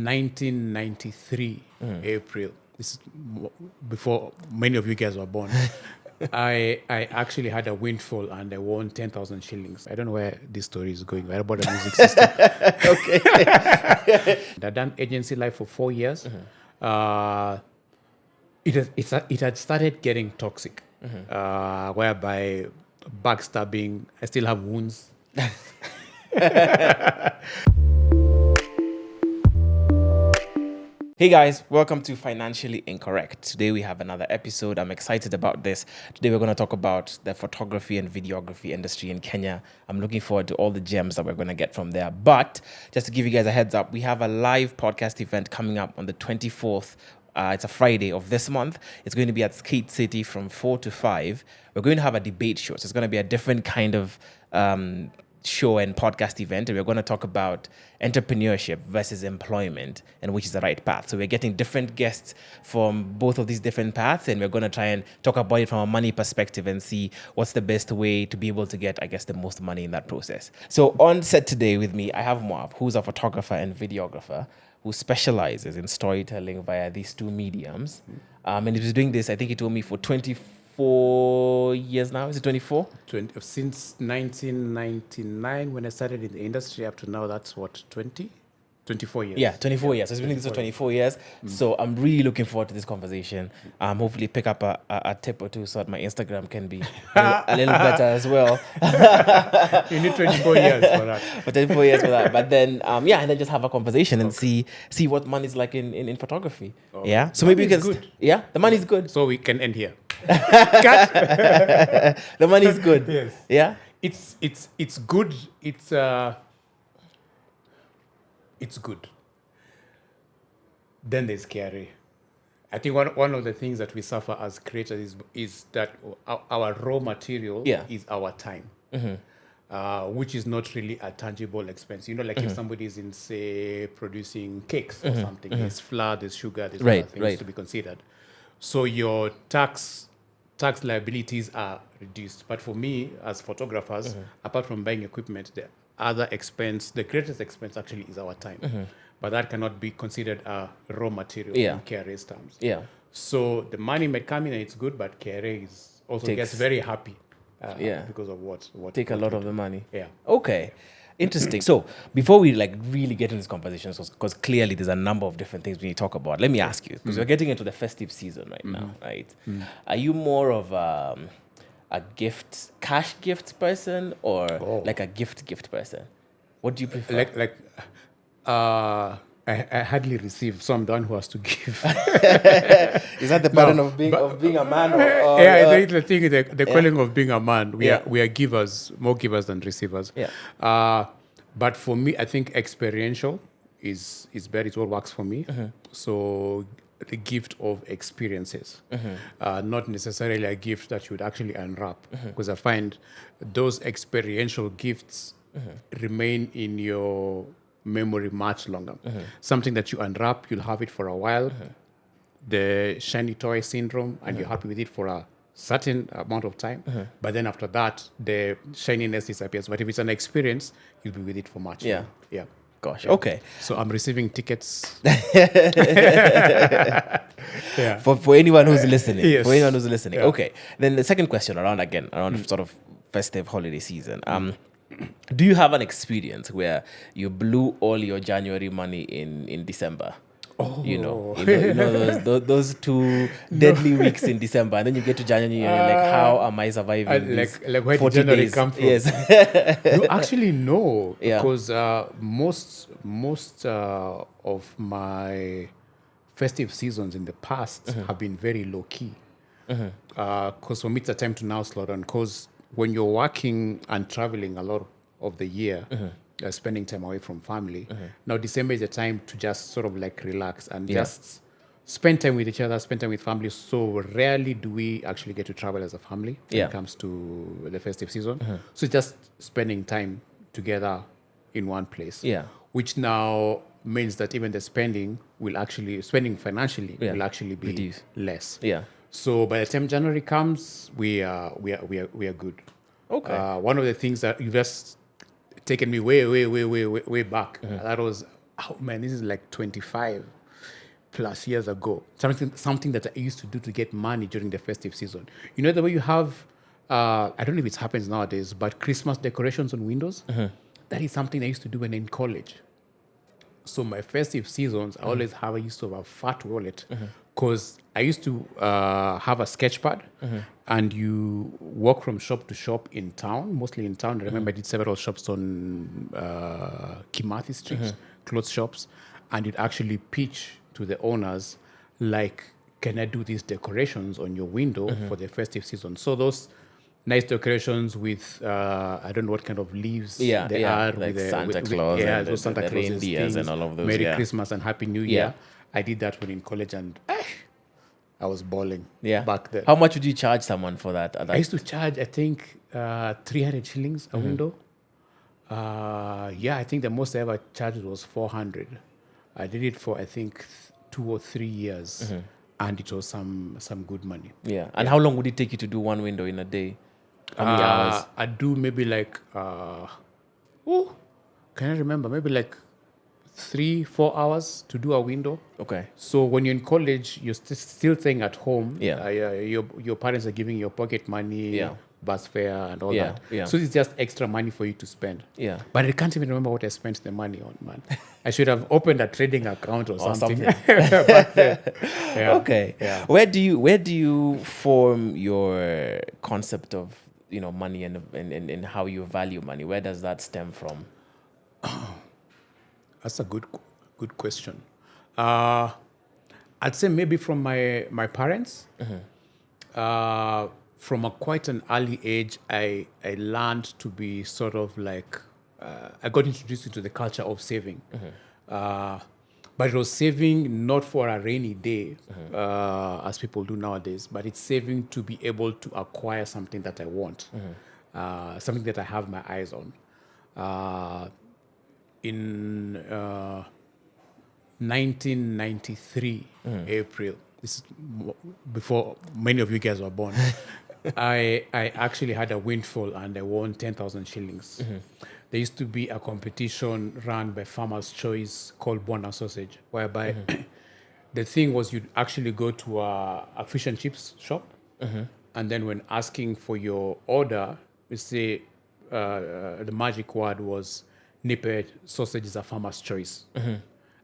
1993 April. This is before many of you guys were born. I actually had a windfall and I won 10,000 shillings. I don't know where this story is going. I bought a music system. Okay. I'd done agency life for 4 years. It had started getting toxic, whereby backstabbing. I still have wounds. Hey guys, welcome to Financially Incorrect. Today we have another episode. I'm excited about this. Today we're going to talk about the photography and videography industry in Kenya. I'm looking forward to all the gems that we're going to get from there. But just to give you guys a heads up, we have a live podcast event coming up on the 24th. It's a Friday of this month. It's going to be at Skate City from 4 to 5. We're going to have a debate show. So it's going to be a different kind of show and podcast event, and we're going to talk about entrepreneurship versus employment and which is the right path. So we're getting different guests from both of these different paths, and we're going to try and talk about it from a money perspective and see what's the best way to be able to get, I guess, the most money in that process. So on set today with me, I have Mwarv, who's a photographer and videographer who specializes in storytelling via these two mediums. And he's doing this, I think he told me, for 24 years now. Is it 24? Since 1999, when I started in the industry, up to now, that's what, 24 years. Yeah, 24 years. So it's been doing this for 24 years. So I'm really looking forward to this conversation. Hopefully pick up a tip or two so that my Instagram can be a little better as well. You need 24 years for that. For 24 years for that. But then, and then just have a conversation and see what money's like in photography. Oh, yeah. So maybe you can. good. Yeah, the money's good. So we can end here. The money's good. Yes. Yeah. It's good. It's good. Then there's KRA. I think one of the things that we suffer as creators is that our raw material is our time, which is not really a tangible expense. You know, like if somebody is in, say, producing cakes or something, there's flour, there's sugar, there's other things to be considered. So your tax liabilities are reduced. But for me, as photographers, apart from buying equipment, the other expense, the greatest expense actually is our time. But that cannot be considered a raw material in KRA's terms. Yeah. So the money might come in and it's good, but KRA gets very happy because of what Take a lot of the money. Yeah. Okay. Interesting. So before we really get into this conversation, because clearly there's a number of different things we need to talk about, let me ask you, because we're getting into the festive season right now, right? Are you more of a cash gift person or like a gift person? What do you prefer? I hardly receive, so I'm the one who has to give. Is that the pattern of being a man? I think the thing is the calling of being a man. We are givers, more givers than receivers. Yeah. But for me, I think experiential is better. It's what works for me. So the gift of experiences, not necessarily a gift that you would actually unwrap, because I find those experiential gifts remain in your memory much longer. Something that you unwrap, you'll have it for a while. The shiny toy syndrome, and you're happy with it for a certain amount of time. But then after that, the shininess disappears. But if it's an experience, you'll be with it for much longer. Yeah. Gosh. Yeah. Okay. So I'm receiving tickets. For anyone who's listening. Yes. For anyone who's listening. Yeah. Okay. Then the second question around sort of festive holiday season. Do you have an experience where you blew all your January money in December? Oh. You know those two deadly weeks in December, and then you get to January and you're like, how am I surviving these where 40 did January days? come from? Yes. You actually know, because most of my festive seasons in the past have been very low key. Because for me, it's a time to now slow down. Because when you're working and traveling a lot of the year, spending time away from family, now December is a time to just sort of like relax and just spend time with each other, spend time with family. So rarely do we actually get to travel as a family when it comes to the festive season. So it's just spending time together in one place. Yeah. Which now means that even the spending financially will actually be Reduce. less. Yeah. So by the time January comes, we are good. Okay. One of the things that you've just taken me way back. That was oh man, this is like 25 plus years ago. Something that I used to do to get money during the festive season. You know the way you have, I don't know if it happens nowadays, but Christmas decorations on windows. That is something I used to do when in college. So my festive seasons, I used to have a fat wallet because I used to have a sketch pad and you walk from shop to shop in town, mostly in town. I remember I did several shops on Kimathi Street, clothes shops, and you'd actually pitch to the owners like, can I do these decorations on your window for the festive season? So those nice decorations with I don't know what kind of leaves they are, like with Santa Claus, and those Santa Claus reindeers and all of those. Merry Christmas and Happy New Year. I did that when in college, and I was balling back then. How much would you charge someone for that? I used to charge, I think, 300 shillings a window. I think the most I ever charged was 400. I did it for, I think, 2 or 3 years, and it was some good money. And how long would it take you to do one window in a day? How many hours? I do maybe like, can I remember? Maybe like 3-4 hours to do a window. Okay. So when you're in college, you're still staying at home. Your parents are giving you pocket money, bus fare, and all that. So it's just extra money for you to spend. But I can't even remember what I spent the money on, man. I should have opened a trading account or something. Back then. Okay. Where do you form your concept of money and how you value money? Where does that stem from? That's a good question. I'd say maybe from my parents. From quite an early age, I learned to be sort of like, I got introduced into the culture of saving. But it was saving not for a rainy day, as people do nowadays, but it's saving to be able to acquire something that I want, something that I have my eyes on. In 1993, April, this is before many of you guys were born, I actually had a windfall and I won 10,000 shillings. There used to be a competition run by Farmer's Choice called Bona Sausage, whereby the thing was you'd actually go to a fish and chips shop, and then when asking for your order, you say the magic word was Nipe sausage is a Farmer's Choice.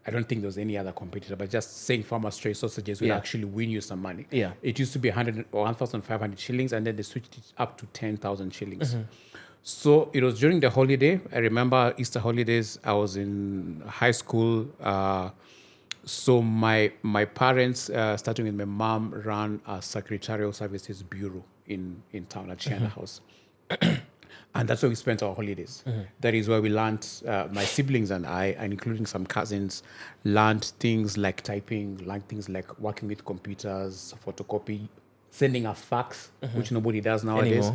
I don't think there was any other competitor, but just saying Farmer's Choice sausages will actually win you some money. It used to be 1,500 shillings, and then they switched it up to 10,000 shillings. So it was during the holiday. I remember Easter holidays. I was in high school. So my parents, starting with my mom, ran a secretarial services bureau in town at Shiana House. And that's where we spent our holidays. That is where we learned, my siblings and I, and including some cousins, learned things like typing, learned things like working with computers, photocopy, sending a fax, which nobody does nowadays.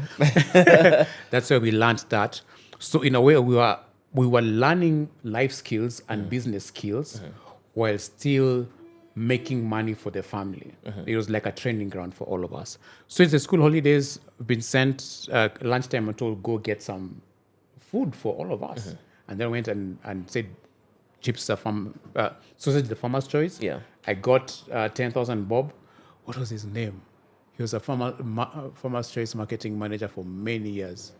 That's where we learned that. So in a way, we were learning life skills and business skills while still making money for the family. It was like a training ground for all of us. So it's the school holidays, we've been sent lunchtime and told, go get some food for all of us. And then went and said, chips are from, sausage the Farmer's Choice. I got 10,000 bob. What was his name? He was a Farmer's Choice marketing manager for many years.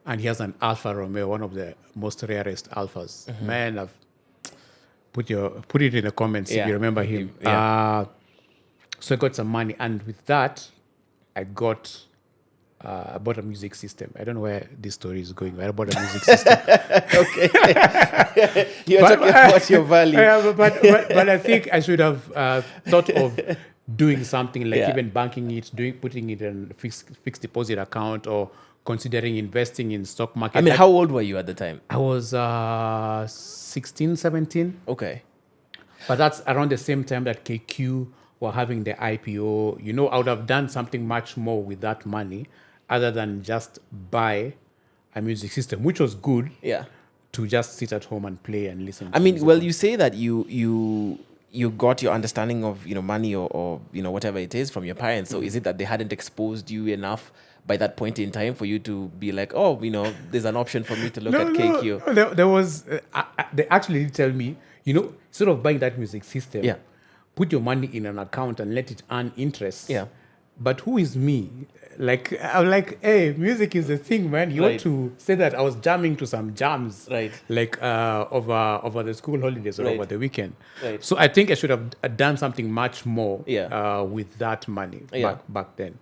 And he has an Alfa Romeo, one of the most rarest Alphas. Man, I've put it in the comments if you remember him. So I got some money, and with that, I bought a music system. I don't know where this story is going, but I bought a music system. Okay. You're talking about your value. But I think I should have thought of doing something like even banking it, putting it in a fixed deposit account, or considering investing in stock market. I mean, how old were you at the time? I was 16, 17. Okay. But that's around the same time that KQ were having the IPO. I would have done something much more with that money other than just buy a music system, which was good. To just sit at home and play and listen. I mean, well, you say that you you got your understanding of money or whatever it is from your parents. So is it that they hadn't exposed you enough by that point in time for you to be like, oh, there's an option for me to look at KQ? No, there was. They actually did tell me, sort of buying that music system. Yeah. Put your money in an account and let it earn interest. Yeah. But who is me? Like, I'm like, hey, music is a thing, man. You Right. want to say that I was jamming to some jams, Right. like over the school holidays or Right. over the weekend. Right. So I think I should have done something much more Yeah. with that money Yeah. back then.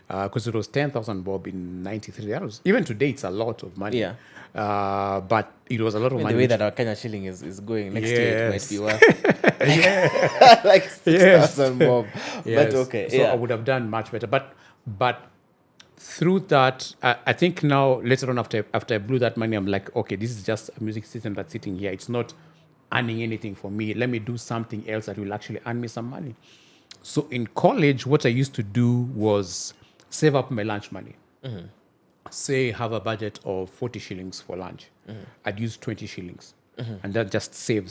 Because it was 10,000 bob in 93. Even today, it's a lot of money. Yeah. But it was a lot of money. The way that our Kenya shilling is going next year, it might be worth like 6,000 bob. Yes. But okay, So yeah. I would have done much better. But through that, I think now later on after I blew that money, I'm like, okay, this is just a music system that's sitting here. It's not earning anything for me. Let me do something else that will actually earn me some money. So in college, what I used to do was save up my lunch money. Mm-hmm. Say have a budget of 40 shillings for lunch. I'd use 20 shillings. And then just save.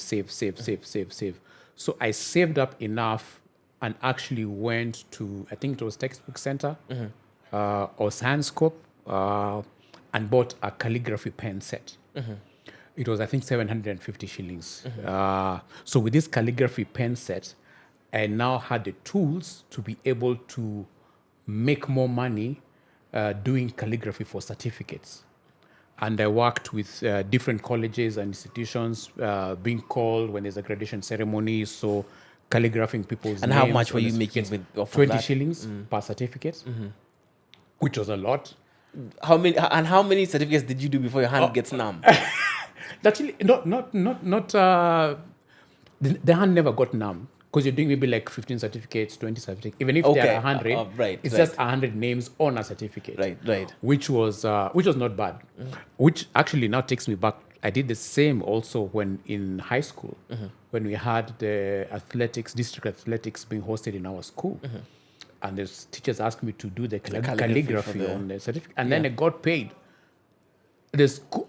So I saved up enough and actually went to, I think it was Textbook Center or Sandscope, and bought a calligraphy pen set. It was, I think, 750 shillings. So with this calligraphy pen set, I now had the tools to be able to make more money doing calligraphy for certificates. And I worked with different colleges and institutions, being called when there's a graduation ceremony, so calligraphing people's And names. how much were on you the making certificates. with off of 20 that? shillings per certificate, which was a lot. How many certificates did you do before your hand gets numb? Actually, not. The hand never got numb because you're doing maybe like 15 certificates, 20 certificates. Even if Okay, there are 100, right, it's right. just 100 names on a certificate. Right. Which was not bad. Which actually now takes me back. I did the same also when in high school, when we had the district athletics being hosted in our school. And the teachers asked me to do the calligraphy on the certificate. And then I got paid.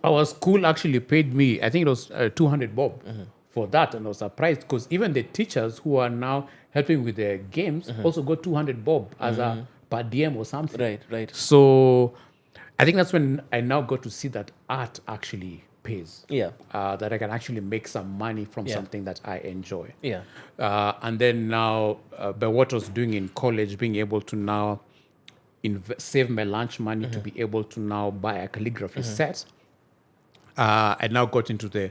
Our school actually paid me, I think it was 200 bob for that. And I was surprised because even the teachers who are now helping with the games also got 200 bob as a per diem or something. Right. So I think that's when I now got to see that art actually pays. Yeah. That I can actually make some money from something that I enjoy. Yeah. And then now, by what I was doing in college, being able to now save my lunch money to be able to now buy a calligraphy set, I now got into the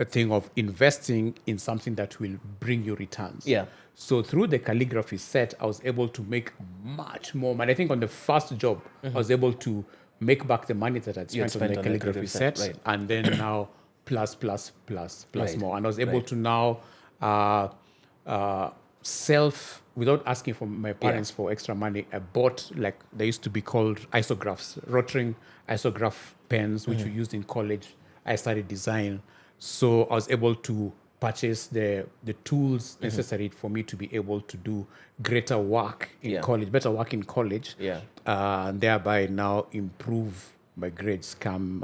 thing of investing in something that will bring you returns. Yeah. So through the calligraphy set, I was able to make much more money. I think on the first job, I was able to make back the money that I'd spent on the calligraphy set, right. and then now plus Right. more. And I was able to now without asking from my parents for extra money, I bought, like, they used to be called isographs, rotring isograph pens, which we used in college. I studied design. So I was able to purchase the tools necessary for me to be able to do greater work in college, better work in college, and thereby now improve my grades come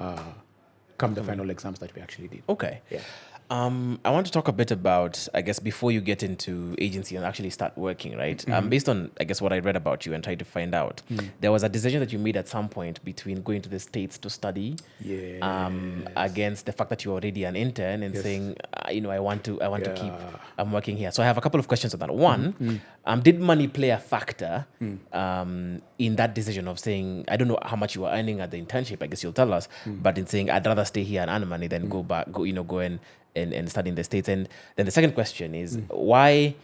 the final exams that we actually did. Okay. Yeah. I want to talk a bit about, I guess, before you get into agency and actually start working, right? Based on, I guess, what I read about you and tried to find out, there was a decision that you made at some point between going to the States to study, against the fact that you're already an intern and saying, I want to keep, I'm working here. So I have a couple of questions on that. One, did money play a factor in that decision of saying, I don't know how much you were earning at the internship, I guess you'll tell us, but in saying, I'd rather stay here and earn money than go and study in the States? And then the second question is, why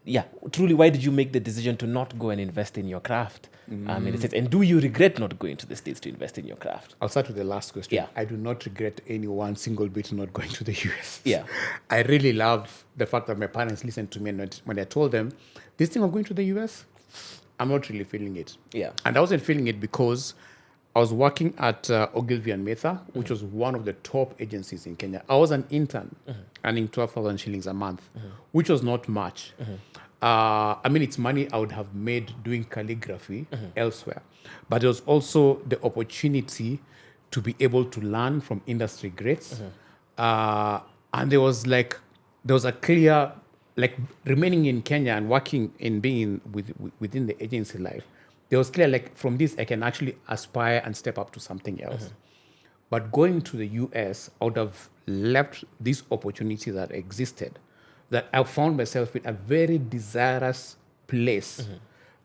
did you make the decision to not go and invest in your craft in the States? And do you regret not going to the States to invest in your craft? I'll start with the last question. Yeah. I do not regret any one single bit not going to the US. Yeah. I really love the fact that my parents listened to me, and when I told them, this thing of going to the US, I'm not really feeling it. Yeah. And I wasn't feeling it because I was working at Ogilvy and Mather, which was one of the top agencies in Kenya. I was an intern, earning 12,000 shillings a month, which was not much. I mean, it's money I would have made doing calligraphy elsewhere. But there was also the opportunity to be able to learn from industry greats. And there was a clear like remaining in Kenya and working in being within the agency life, there was clear like from this I can actually aspire and step up to something else. But going to the US, I would have left these opportunities that existed, that I found myself in a very desirous place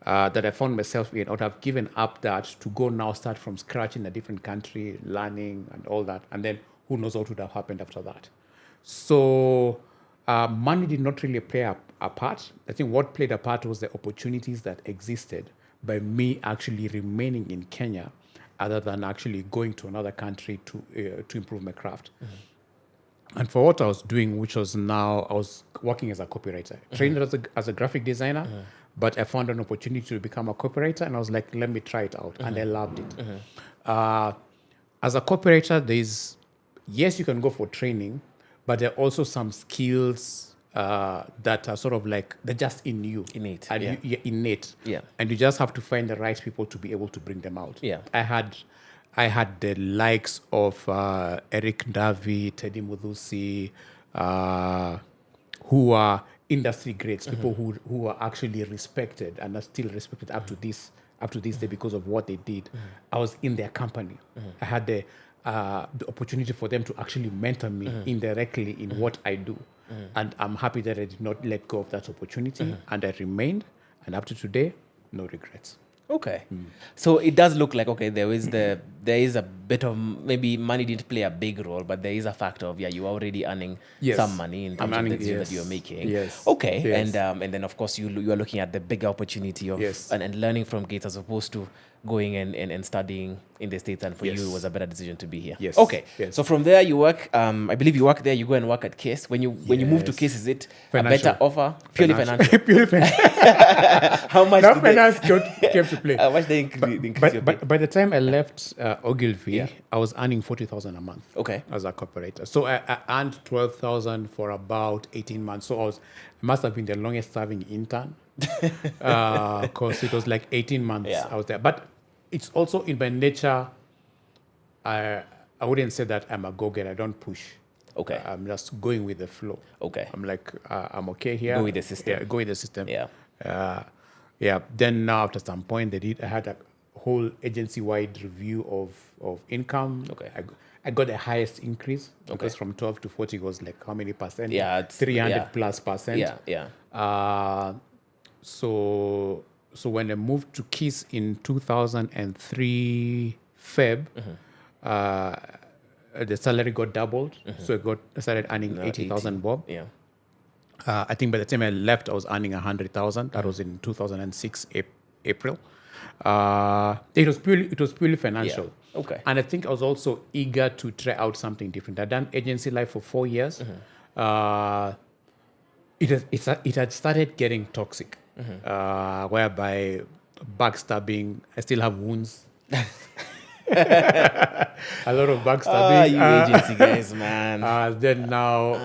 that I found myself in. I would have given up that to go now start from scratch in a different country, learning and all that. And then who knows what would have happened after that. So money did not really play a part. I think what played a part was the opportunities that existed by me actually remaining in Kenya, other than actually going to another country to improve my craft. And for what I was doing, which was now, I was working as a copywriter, trained as a graphic designer, but I found an opportunity to become a copywriter, and I was like, let me try it out, and I loved it. As a copywriter, yes, you can go for training, but there are also some skills that are sort of like, they're just in you. Innate. And you're innate. Yeah. And you just have to find the right people to be able to bring them out. Yeah. I had the likes of Eric Davi, Teddy Muthusi, who are industry greats, people who are actually respected and are still respected up to this day because of what they did. I was in their company. I had the opportunity for them to actually mentor me indirectly in what I do. And I'm happy that I did not let go of that opportunity, and I remained, and up to today, no regrets. Okay. So it does look like, okay, there is a bit of, maybe money didn't play a big role, but there is a factor of, you're already earning some money in terms of the deal that you're making. Yes. Okay. Yes. And then of course you are looking at the bigger opportunity of and learning from Gates as opposed to going and studying in the States, and for you it was a better decision to be here. Yes. Okay. Yes. So from there you work, I believe you work there, you go and work at Case. When you move to Case, is it financial. A better offer? Purely financial. Purely financial. How much Now finance came to play. how much they increase your pay? By the time I left Ogilvy, I was earning 40,000 a month. Okay. As a cooperator. So I earned 12,000 for about 18 months. So I must have been the longest serving intern. Because it was like 18 months I was there. But it's also in my nature, I wouldn't say that I'm a go-getter. I don't push. Okay. I'm just going with the flow. Okay. I'm like, I'm okay here. Go with the system. Yeah, go with the system. Yeah. Then now after some point, I had a whole agency-wide review of income. Okay. I got the highest increase because from 12 to 40 was like how many percent? Yeah, it's 300 plus percent. Yeah. So when I moved to KISS in 2003 Feb, the salary got doubled. So I started earning 80,000 bob. Yeah. I think by the time I left, I was earning 100,000. That was in 2006 April. It was purely financial. Yeah. Okay. And I think I was also eager to try out something different. I'd done agency life for 4 years. It had started getting toxic, whereby backstabbing. I still have wounds. A lot of backstabbing. You agency guys, man. Then now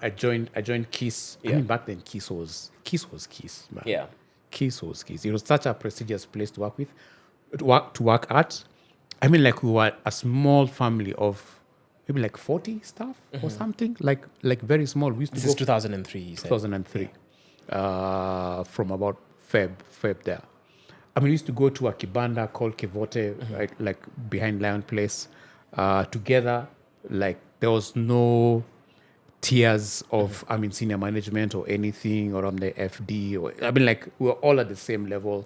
I joined KISS. I mean, back then KISS was KISS, man. Yeah. KISS was KISS. It was such a prestigious place to work with, to work at. I mean, like we were a small family of maybe like 40 staff or something, like very small. We used to This is 2003. You said. 2003, from about Feb there. I mean, we used to go to a kibanda called Kivote, like behind Lion Place, together. Like there was no tiers of, senior management or anything, or on the FD. Like we were all at the same level,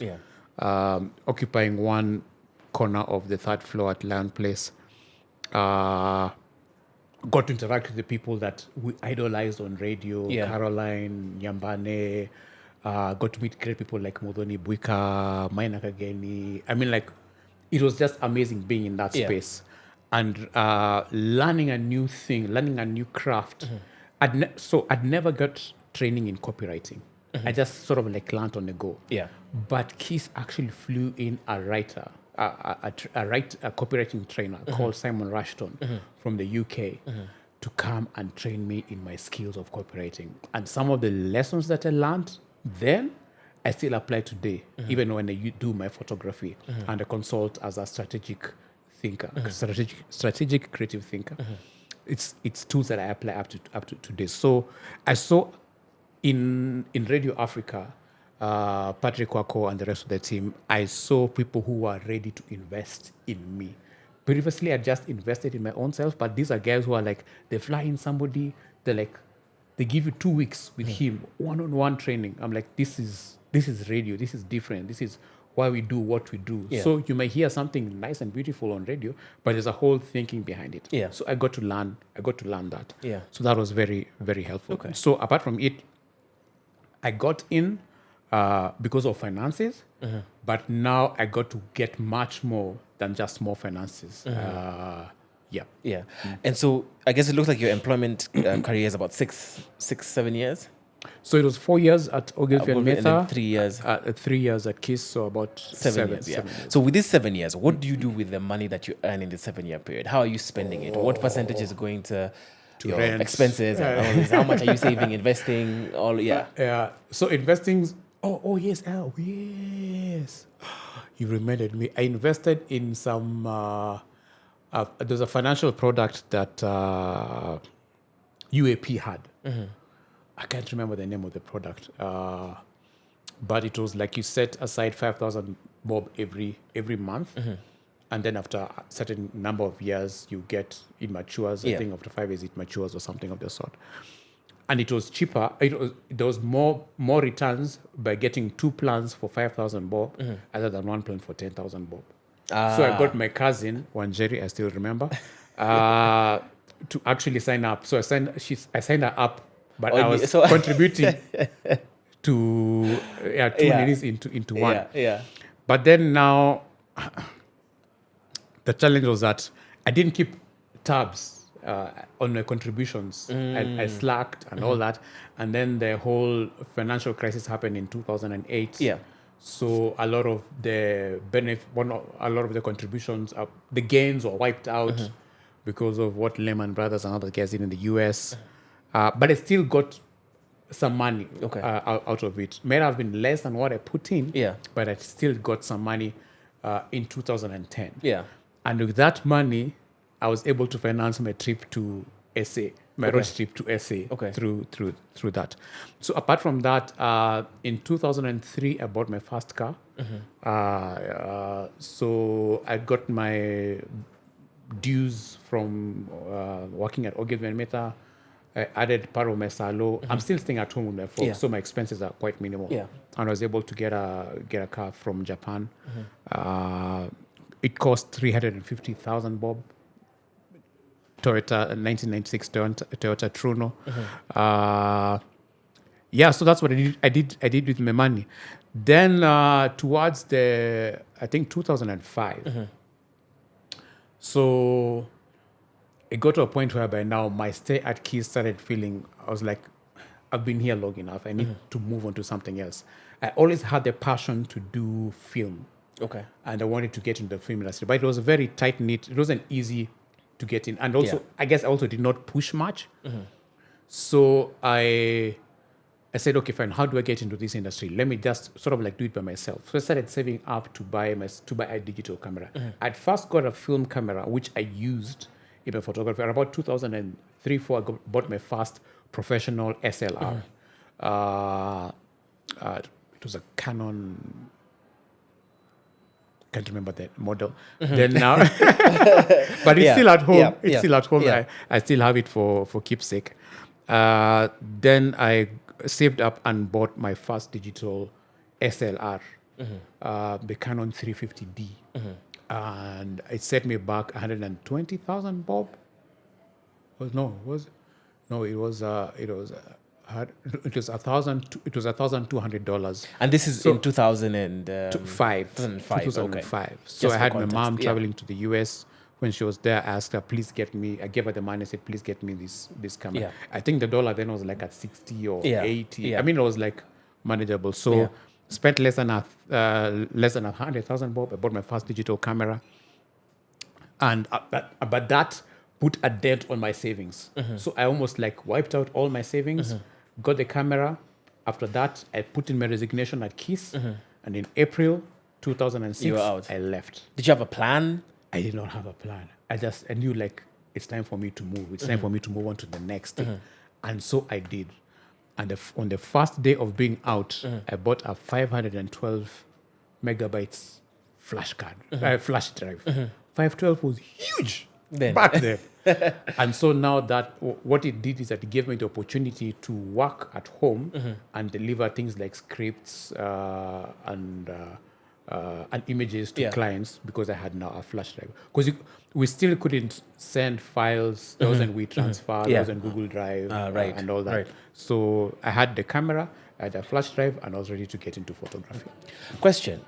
occupying one corner of the third floor at Lion Place. Got to interact with the people that we idolized on radio, Caroline, Nyambane. Got to meet great people like Modoni Buika, Maina Kageni. It was just amazing being in that space and learning a new thing, learning a new craft. I'd never got training in copywriting. I just sort of like learned on the go. Yeah. But KISS actually flew in a writer, a copywriting trainer called Simon Rushton from the UK to come and train me in my skills of copywriting. And some of the lessons that I learned then, I still apply today, even when I do my photography and I consult as a strategic thinker, strategic creative thinker. It's tools that I apply up to today. So I saw in Radio Africa, Patrick Wako and the rest of the team, I saw people who were ready to invest in me. Previously, I just invested in my own self, but these are guys who are like, they fly in somebody, they give you 2 weeks with him, one-on-one training. I'm like, this is radio, this is different, this is why we do what we do. Yeah. So you may hear something nice and beautiful on radio, but there's a whole thinking behind it. Yeah. So I got to learn that. Yeah. So that was very, very helpful. Okay. So apart from it, I got in because of finances, but now I got to get much more than just more finances. Yeah. Yeah. And so I guess it looks like your employment career is about 7 years. So it was 4 years at Ogilvy and And Mather. then 3 years. 3 years at KISS, so about 7 years, yeah. 7 years. So with these 7 years, what do you do with the money that you earn in the 7-year period? How are you spending it? What percentage is going to your rent. expenses and all this? How much are you saving, investing? Yeah. So investing. Oh yes. Oh yes. You reminded me. I invested in some. There's a financial product that UAP had. I can't remember the name of the product, but it was like you set aside 5,000 bob every month, and then after a certain number of years, it matures. I think after 5 years, it matures or something of the sort. And it was cheaper. There was more returns by getting 2 plans for 5,000 bob, other than 1 plan for 10,000 bob. So I got my cousin Wanjeri, I still remember, to actually sign up. So I signed her up. But I was contributing to two minutes into one. Yeah. But then now, the challenge was that I didn't keep tabs on my contributions. I slacked and all that. And then the whole financial crisis happened in 2008. Yeah. So a lot of the contributions, the gains were wiped out because of what Lehman Brothers and other guys did in the US. But I still got some money out of it. May have been less than what I put in, but I still got some money in 2010. Yeah. And with that money, I was able to finance my trip to SA, my road trip to SA through that. So apart from that, in 2003, I bought my first car. So I got my dues from working at Ogilvy and Mather. I added part of my salo. I'm still staying at home with my folks, so my expenses are quite minimal. Yeah. And I was able to get a car from Japan. It cost 350,000 bob. Toyota 1996 Toyota Truno. So that's what I did with my money. Then towards I think 2005. So it got to a point where by now my stay at KISS started feeling, I was like, I've been here long enough. I need to move on to something else. I always had the passion to do film. Okay. And I wanted to get into the film industry. But it was a very tight-knit, it wasn't easy to get in. And also, I guess I also did not push much. So I said, okay, fine, how do I get into this industry? Let me just sort of like do it by myself. So I started saving up to buy a digital camera. I'd first got a film camera, which I used in my photography. About 2003-4, I bought my first professional SLR. It was a Canon. Can't remember the model. Then now, but it's still at home. It's still at home. Yeah. I still have it for keepsake. Then I saved up and bought my first digital SLR, the Canon 350D, and it set me back 120,000 bob. It was $1,200. And this is in 2005. 2005. So I had my mom traveling to the US. When she was there, I asked her, I gave her the money, I said, please get me this camera. Yeah. I think the dollar then was like at 60 or 80. Yeah. I mean, it was like manageable. So spent less than 100,000 bob. I bought my first digital camera. And but that put a dent on my savings. So I almost like wiped out all my savings, got the camera. After that, I put in my resignation at KISS. And in April 2006, you were out. I left. Did you have a plan? I did not have a plan. I knew like it's time for me to move. It's time for me to move on to the next thing. And so I did. And on the first day of being out, I bought a 512 megabytes flash flash drive. 512 was huge back then. And so now that what it did is that it gave me the opportunity to work at home and deliver things like scripts and images to clients because I had now a flash drive. Because we still couldn't send files. There wasn't WeTransfer, there wasn't Google Drive and all that. Right. So I had the camera, I had a flash drive, and I was ready to get into photography. Question.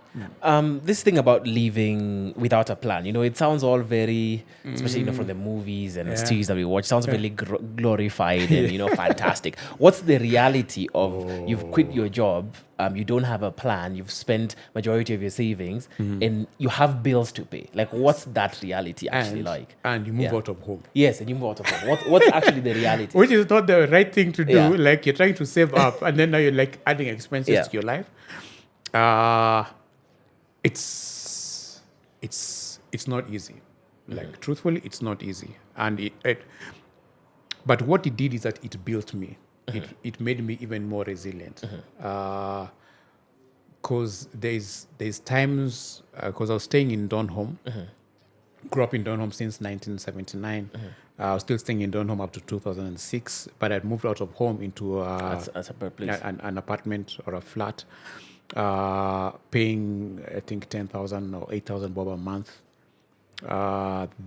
This thing about leaving without a plan, it sounds all very, especially from the movies and the series that we watch, sounds really glorified and, fantastic. What's the reality of you've quit your job, you don't have a plan, you've spent majority of your savings, and you have bills to pay? Like, what's that reality actually like? And you move out of home. Yes, and you move out of home. What's actually the reality? Which is not the right thing to do. Yeah. Like, you're trying to save up, and then now you're like adding expenses to your life. It's not easy. Like, truthfully, it's not easy. And but what it did is that it built me. It made me even more resilient. Because there's times, because I was staying in Donholm, grew up in Donholm since 1979. I was still staying in Donholm up to 2006, but I'd moved out of home into an apartment or a flat, paying, I think, 10,000 or 8,000 bob a month.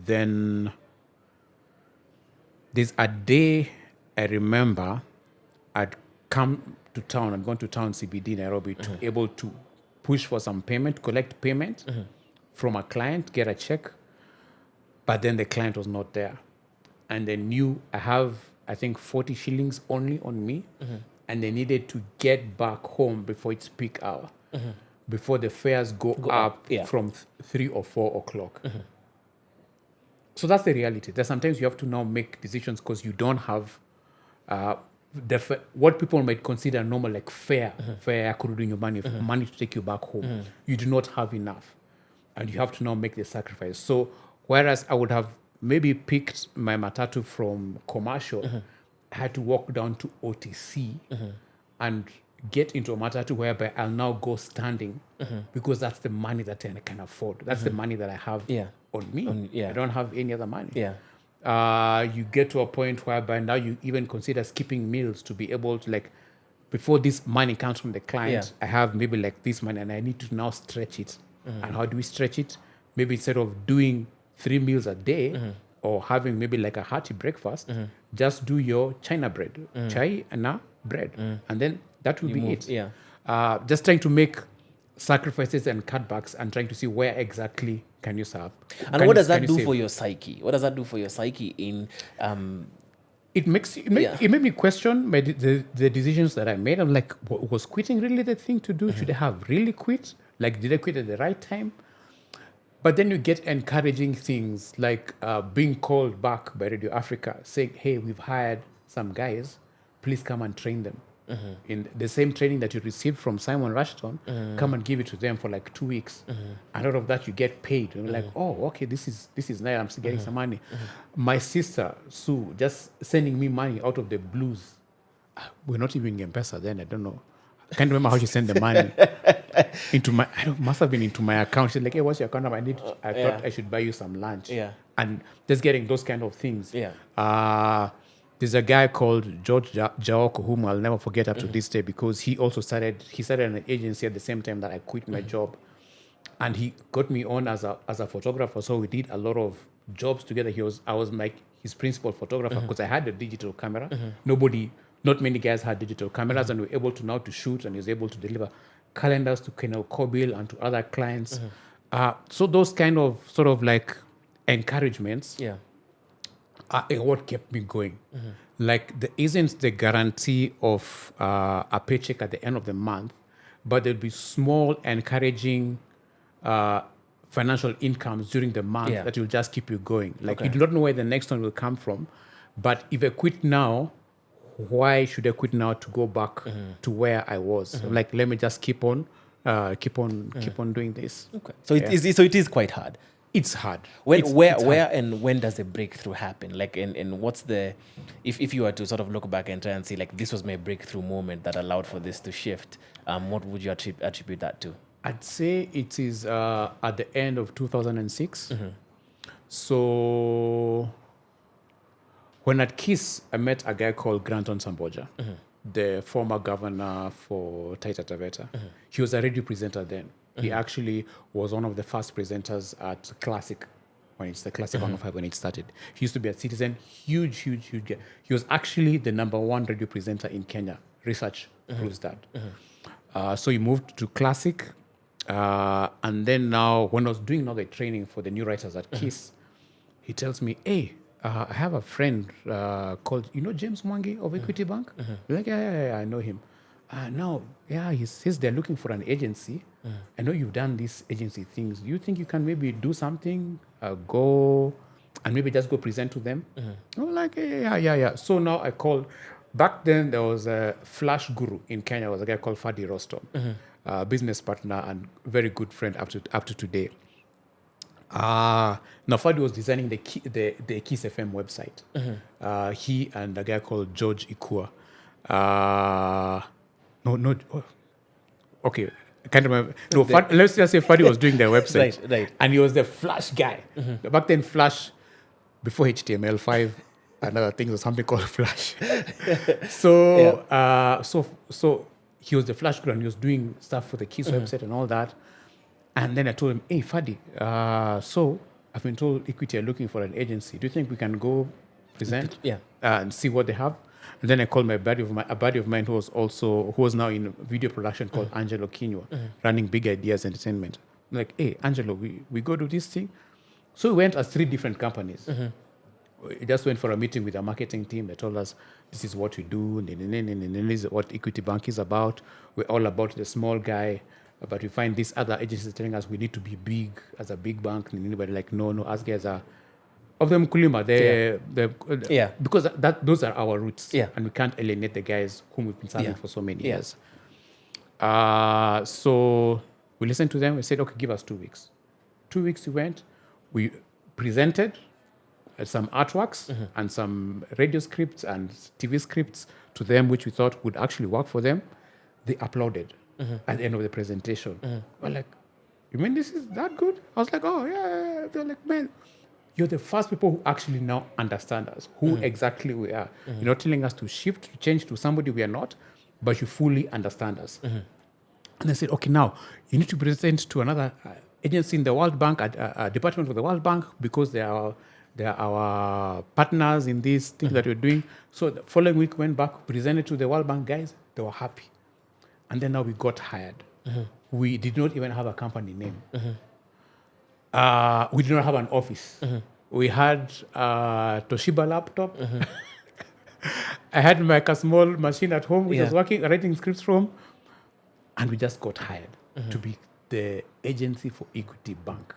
Then there's a day I remember I'd come to town, I'd gone to town CBD, Nairobi, to be able to push for some payment, collect payment from a client, get a check, but then the client was not there. And they knew I have, I think, 40 shillings only on me, and they needed to get back home before it's peak hour, before the fares go up from 3 or 4 o'clock. So that's the reality. There's sometimes you have to now make decisions because you don't have what people might consider normal, like fare money to take you back home. You do not have enough, and you have to now make the sacrifice. So whereas I would have maybe picked my matatu from commercial, I had to walk down to OTC and get into a matatu whereby I'll now go standing because that's the money that I can afford. That's the money that I have on me. I don't have any other money. You get to a point whereby now you even consider skipping meals to be able to, like, before this money comes from the client, I have maybe like this money and I need to now stretch it. And how do we stretch it? Maybe instead of doing 3 meals a day or having maybe like a hearty breakfast, just do your China bread, chai and now bread. And then that will be it. Just trying to make sacrifices and cutbacks and trying to see where exactly can you serve. And what does that do for your psyche? What does that do for your psyche in... It made me question the decisions that I made. I'm like, was quitting really the thing to do? Should I have really quit? Like, did I quit at the right time? But then you get encouraging things like being called back by Radio Africa saying, hey, we've hired some guys, please come and train them. In the same training that you received from Simon Rushton, come and give it to them for like 2 weeks. And out of that, you get paid. And you're like, oh, okay, this is nice. I'm still getting some money. My sister, Sue, just sending me money out of the blues. We're not even in M-Pesa then, I don't know. I can't remember how she sent the money into my, must have been into my account. She's like, hey, what's your account number? I thought I should buy you some lunch. And just getting those kind of things. There's a guy called George Jaoko, whom I'll never forget up to this day, because he started an agency at the same time that I quit my job. And he got me on as a photographer. So we did a lot of jobs together. I was like his principal photographer because I had a digital camera. Not many guys had digital cameras, and we were able to now to shoot, and he was able to deliver calendars to Kenel Kobil and to other clients. So those kind of sort of like encouragements are what kept me going. Like, there isn't the guarantee of a paycheck at the end of the month, but there'll be small encouraging financial incomes during the month that will just keep you going. Like, you do not know where the next one will come from, but if I quit now, why should I quit now to go back to where I was? Like, let me just keep on doing this. So it is quite hard. It's hard. Where and when does the breakthrough happen? Like, and what's the, if you were to sort of look back and try and see, like, this was my breakthrough moment that allowed for this to shift, what would you attribute that to? I'd say it is at the end of 2006. So when at KISS, I met a guy called Granton Samboja, the former governor for Taita Taveta. He was a radio presenter then. He actually was one of the first presenters at Classic, when it's the Classic 105 when it started. He used to be a Citizen, huge guy. He was actually the #1 radio presenter in Kenya. Research proves that. So he moved to Classic. And then now, when I was doing the training for the new writers at KISS, he tells me, hey, I have a friend called, James Mwangi of Equity Bank? Like, yeah, I know him. Now, he's there looking for an agency. I know you've done these agency things. Do you think you can maybe do something, go, and maybe just go present to them? I'm like, yeah. So now I called. Back then, there was a flash guru in Kenya. There was a guy called Fadi Rostom, business partner and very good friend up to today. Now, Fadi was designing the KISS FM website. He and a guy called George Ikua. Okay, I can't remember. No, let's just say Fadi was doing their website. Right. And he was the Flash guy. Back then, Flash, before HTML5, and other things, was something called Flash. So he was the Flash guru and he was doing stuff for the KISS website and all that. And then I told him, hey, Fadi, so I've been told Equity are looking for an agency. Do you think we can go present and see what they have? And then I called a buddy of mine who was now in video production called Angelo Kinwa, running Big Ideas Entertainment. I'm like, hey, Angelo, we go do this thing. So we went as 3 different companies. We just went for a meeting with our marketing team. They told us, this is what we do, this is what Equity Bank is about. We're all about the small guy. But we find these other agencies telling us we need to be big as a big bank. And anybody like, no, us guys are, of them Kulima, because those are our roots. And we can't alienate the guys whom we've been serving for so many years. So we listened to them. We said, okay, give us 2 weeks. 2 weeks we went. We presented some artworks and some radio scripts and TV scripts to them, which we thought would actually work for them. They uploaded at the end of the presentation. We're like, you mean this is that good? I was like, oh, yeah. They're like, man, you're the first people who actually now understand us, who exactly we are. You're not telling us to shift, to change to somebody we are not, but you fully understand us. And they said, okay, now you need to present to another agency in the World Bank, a department of the World Bank, because they are our partners in these things that we're doing. So the following week, went back, presented to the World Bank guys. They were happy. And then now we got hired. We did not even have a company name. We did not have an office. We had a Toshiba laptop. I had a small machine at home, which was writing scripts from. And we just got hired to be the agency for Equity Bank.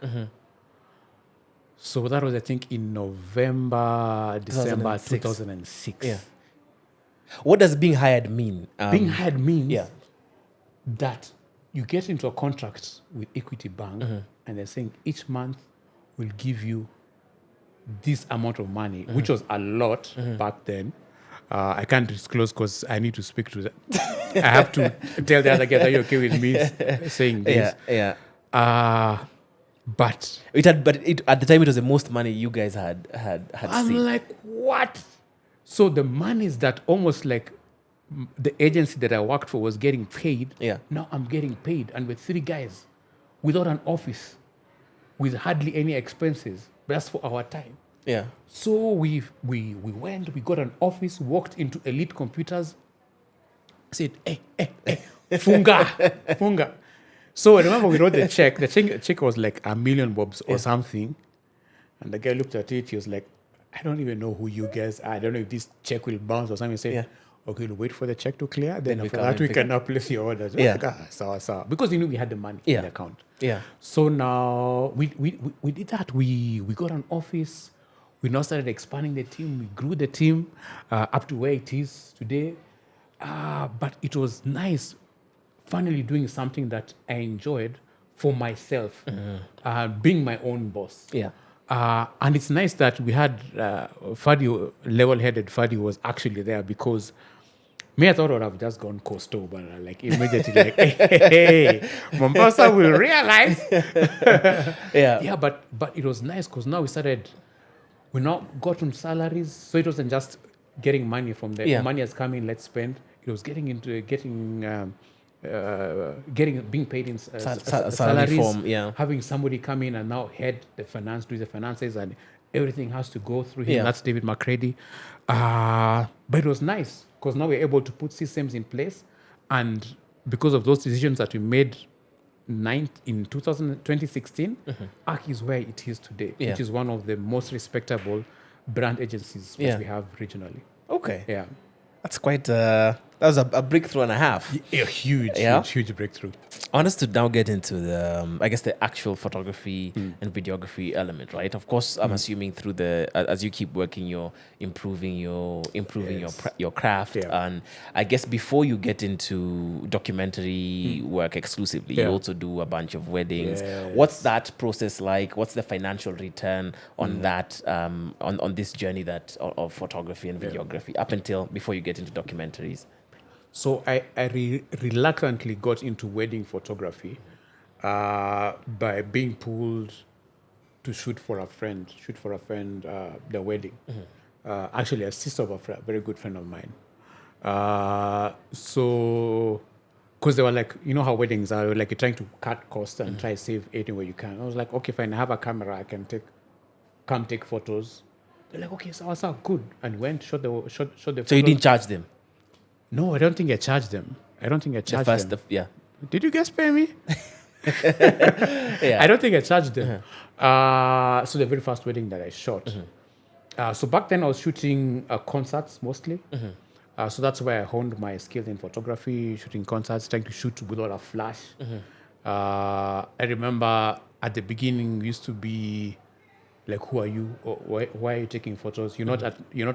So that was, I think, in December 2006. Yeah. What does being hired mean? Being hired means that you get into a contract with Equity Bank and they're saying each month we'll give you this amount of money, which was a lot back then. I can't disclose because I need to speak to them. I have to tell the other guys, are you okay with me saying this? But at the time it was the most money you guys had I'm seen. like, what? So the money is that almost like the agency that I worked for was getting paid. Now I'm getting paid, and with 3 guys, without an office, with hardly any expenses. But that's for our time. So we went, we got an office, walked into Elite Computers, said, hey, funga. So I remember we wrote the check. The check was like $1 million bobs or something. And the guy looked at it. He was like, I don't even know who you guys are. I don't know if this check will bounce or something. He said, okay, we'll wait for the check to clear. Then after that, we can now place your orders. Like, sawa. Because we had the money in the account. So now we did that. We got an office. We now started expanding the team. We grew the team up to where it is today. But it was nice finally doing something that I enjoyed for myself, being my own boss. Yeah. And it's nice that we had Fadi, level-headed Fadi was actually there, because me, I thought I would have just gone coastal, but like immediately, like, hey, Mombasa will realize. Yeah, but it was nice because now we now got on salaries, so it wasn't just getting money from there. Money has come in, let's spend. It was getting being paid in salaries, form, having somebody come in and now head the finance, do the finances, and everything has to go through him. That's David McCready. But it was nice because now we're able to put systems in place, and because of those decisions that we made in 2016, ARC is where it is today, which is one of the most respectable brand agencies that we have regionally. Okay. Yeah. That's quite, that was a breakthrough and a half. A huge breakthrough. I want us to now get into the, I guess, the actual photography and videography element, right? Of course, I'm assuming through as you keep working, you're improving your craft. Yeah. And I guess before you get into documentary work exclusively, you also do a bunch of weddings. Yes. What's that process like? What's the financial return on that, on this journey of photography and videography up until before you get into documentaries? So I reluctantly got into wedding photography by being pulled to shoot for a friend, the wedding. Actually, a sister of a very good friend of mine. So, because they were like, you know how weddings are, like you're trying to cut costs and try to save anything where you can. I was like, okay, fine, I have a camera, I can come take photos. They're like, okay, so good. And went, shot the photos. So you didn't charge them? No, I don't think I charged them. Did you guys pay me? I don't think I charged them. So the very first wedding that I shot. So back then I was shooting concerts mostly. So that's where I honed my skills in photography, shooting concerts, trying to shoot with all a flash. I remember at the beginning used to be like, who are you? Or why are you taking photos? You're not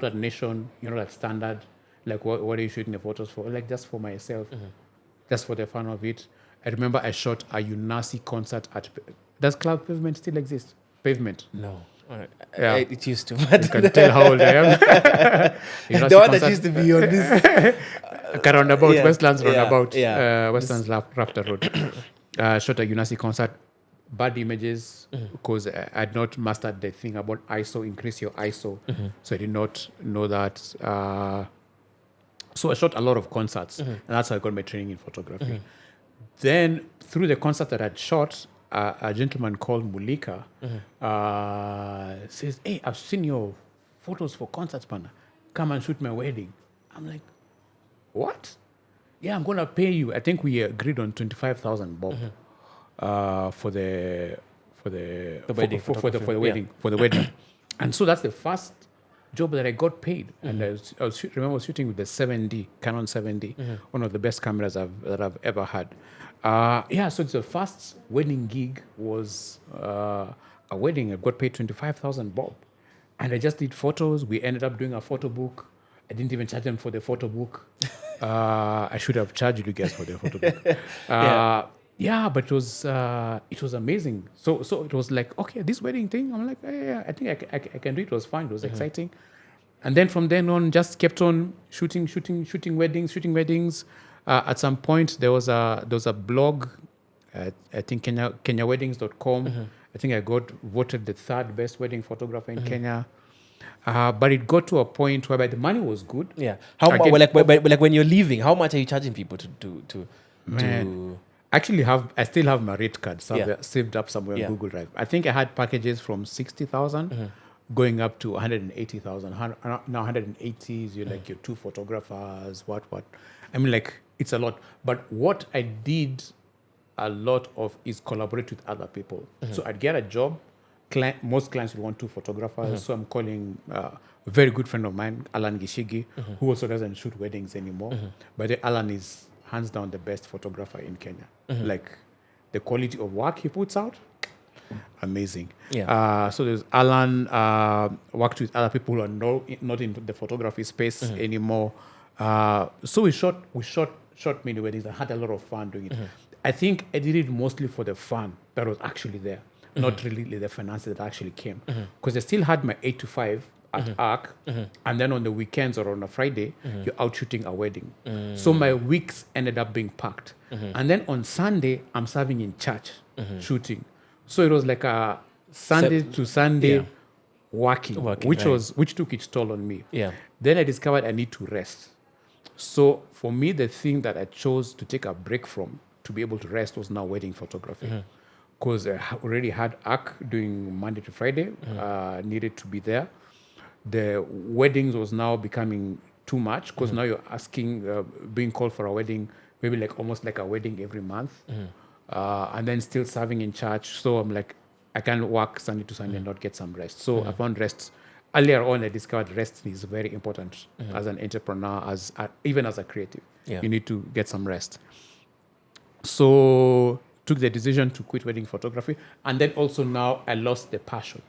at Nation. You're not at Standard. Like, what are you shooting the photos for? Like, just for myself. Just for the fun of it. I remember I shot a Unasi concert at... Does Club Pavement still exist? Pavement? No. Yeah. It used to. You can tell how old I am. The one that used to be on this... roundabout, Westlands roundabout. Westlands Rafter Road. Shot a Unasi concert. Bad images because I had not mastered the thing about ISO, increase your ISO. So I did not know that... So I shot a lot of concerts, and that's how I got my training in photography. Then, through the concert that I'd shot, a gentleman called Mulika says, hey, I've seen your photos for concerts, partner. Come and shoot my wedding. I'm like, what? Yeah, I'm going to pay you. I think we agreed on 25,000 bob for the wedding. And so that's the first job that I got paid, and I remember shooting with the 7D, Canon 7D, one of the best cameras that I've ever had. So the first wedding gig was a wedding. I got paid 25,000 bob, and I just did photos. We ended up doing a photo book. I didn't even charge them for the photo book. I should have charged you guys for the photo book. But it was amazing. So it was like, okay, this wedding thing. I'm like, I think I can do it. It was fun. It was exciting. And then from then on, just kept on shooting weddings. At some point, there was a blog. I think KenyaWeddings.com. I think I got voted the third best wedding photographer in Kenya. But it got to a point whereby the money was good. Yeah. Like when you're leaving, how much are you charging people to Actually, I still have my rate card saved up somewhere on Google Drive. I think I had packages from 60,000 going up to 180,000. Now 180 is like your two photographers, what. I mean, like, it's a lot. But what I did a lot of is collaborate with other people. So I'd get a job. Most clients would want two photographers. So I'm calling a very good friend of mine, Alan Gishigi, who also doesn't shoot weddings anymore. But Alan is hands down the best photographer in Kenya. Like, the quality of work he puts out, amazing. So there's Alan, worked with other people who are not in the photography space anymore. So we shot short mini weddings. I had a lot of fun doing it. I think I did it mostly for the fun that was actually there, not really the finances that actually came. Because I still had my 8 to 5 at ARC, and then on the weekends or on a Friday, you're out shooting a wedding. So my weeks ended up being packed. And then on Sunday, I'm serving in church, shooting. So it was like a Sunday to Sunday working, which took its toll on me. Yeah. Then I discovered I need to rest. So for me, the thing that I chose to take a break from to be able to rest was now wedding photography. Because I already had ARC doing Monday to Friday, needed to be there. The weddings was now becoming too much because now you're asking, being called for a wedding, maybe like almost like a wedding every month. And then still serving in church. So I'm like, I can't work Sunday to Sunday and not get some rest. So I found rest. Earlier on, I discovered rest is very important as an entrepreneur, even as a creative. Yeah. You need to get some rest. So took the decision to quit wedding photography. And then also now I lost the passion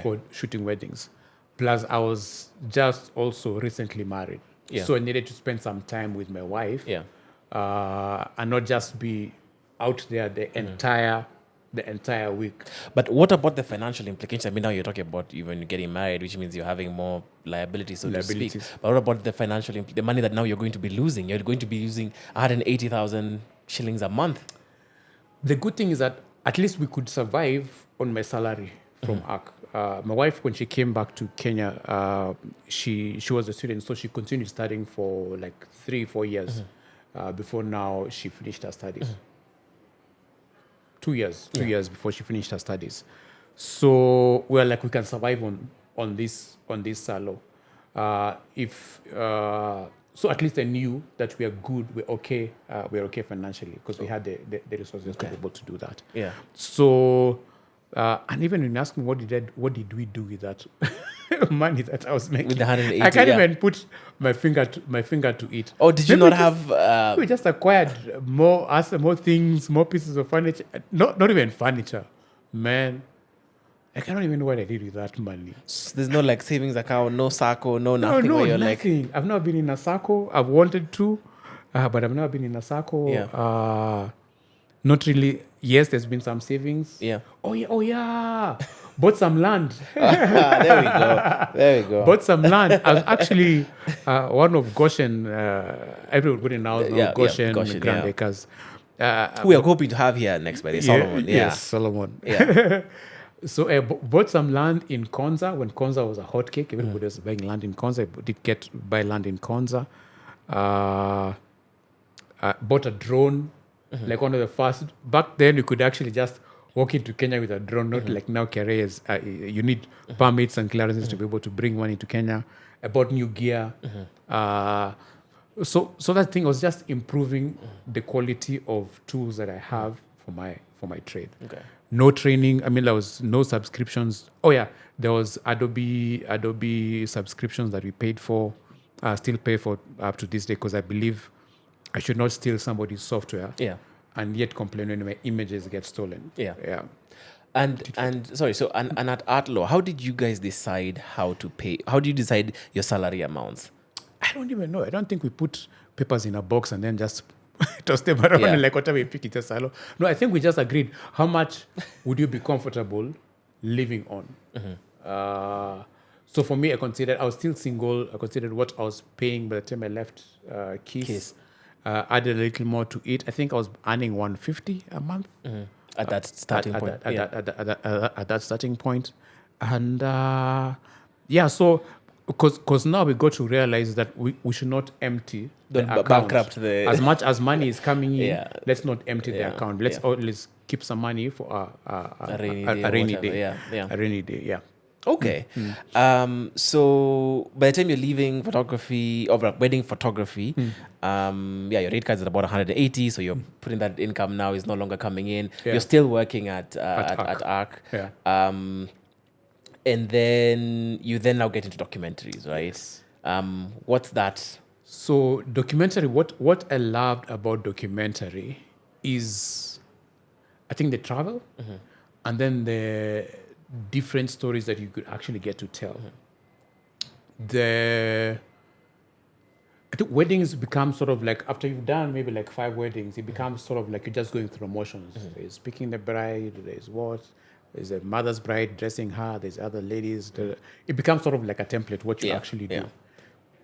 for shooting weddings. Plus, I was just also recently married. Yeah. So I needed to spend some time with my wife and not just be out there the entire week. But what about the financial implications? I mean, now you're talking about even getting married, which means you're having more liabilities, so to speak. But what about the financial the money that now you're going to be losing? You're going to be losing 180,000 shillings a month. The good thing is that at least we could survive on my salary from ARC. My wife, when she came back to Kenya, she was a student, so she continued studying for like 3-4 years before now she finished her studies. 2 years before she finished her studies. So we're like, we can survive on this salo. So at least I knew that we are good, we're okay financially because we had the resources to be able to do that. Yeah. So and even when you ask me what did we do with that money that I was making, with the 180, I can't even put my finger to it. Oh, did you not have? We just acquired more things, more pieces of furniture. Not even furniture, man. I cannot even know what I did with that money. There's no like savings account, no SACCO, no nothing. No, you're nothing. Like, I've not been in a SACCO. I've wanted to, but I've never been in a SACCO. Yeah. Not really. Yes, there's been some savings. Yeah. Oh yeah. Bought some land. There we go. Bought some land. I was actually one of Goshen. Everybody now knows Goshen Grand Acres. We are hoping to have here next by Solomon. Yes, Solomon. Yeah. So I bought some land in Konza when Konza was a hotcake. Everybody was buying land in Konza. I did buy land in Konza. Bought a drone, like one of the first. Back then, you could actually just walk into Kenya with a drone, not like now carriers. You need permits and clearances to be able to bring one into Kenya. I bought new gear. So that thing was just improving the quality of tools that I have for my trade. Okay. No training. I mean, there was no subscriptions. Oh yeah, there was Adobe subscriptions that we paid for. Still pay for up to this day because I believe I should not steal somebody's software. Yeah. And yet complain when my images get stolen. Yeah. Yeah. And sorry. So and at Art Law, how did you guys decide how to pay? How do you decide your salary amounts? I don't even know. I don't think we put papers in a box and then just toss them around and like whatever we pick it as salo. No, I think we just agreed how much would you be comfortable living on. So for me, I was still single. I considered what I was paying by the time I left Kiss. Added a little more to it. I think I was earning 150 a month at that starting point. At that starting point, and so because now we got to realize that we should not empty the account. Bankrupt As much as money is coming in, let's not empty the account. Let's always keep some money for a rainy day. A rainy day. Yeah. Okay. So by the time you're leaving photography or wedding photography, your rate card is about 180. So you're putting that income now is no longer coming in. Yeah. You're still working at ARC. Yeah. And then you now get into documentaries, right? Yes. What's that? So documentary, what I loved about documentary is, I think the travel, and then the different stories that you could actually get to tell. I think weddings become sort of like, after you've done maybe like 5 weddings, it becomes sort of like you're just going through motions. There's picking the bride, there's what, there's a mother's bride dressing her, there's other ladies. It becomes sort of like a template, what you actually do.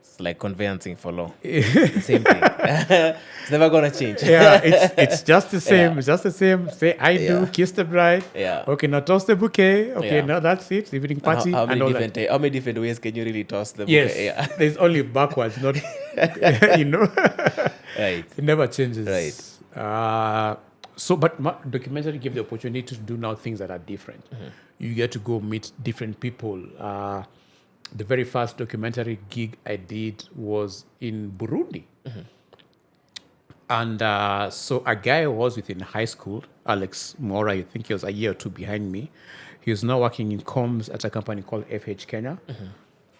It's like conveyancing for law. Same thing. It's never gonna change. It's just the same. It's just the same. Say I do, kiss the bride. Okay, now toss the bouquet. Okay, now that's it. Evening party. How many different ways can you really toss the bouquet? Yes. There's only backwards, not Right. It never changes. Right. But documentary give the opportunity to do now things that are different. You get to go meet different people. The very first documentary gig I did was in Burundi. And so a guy who was within high school, Alex Mwarv, I think he was a year or two behind me. He was now working in comms at a company called FH Kenya.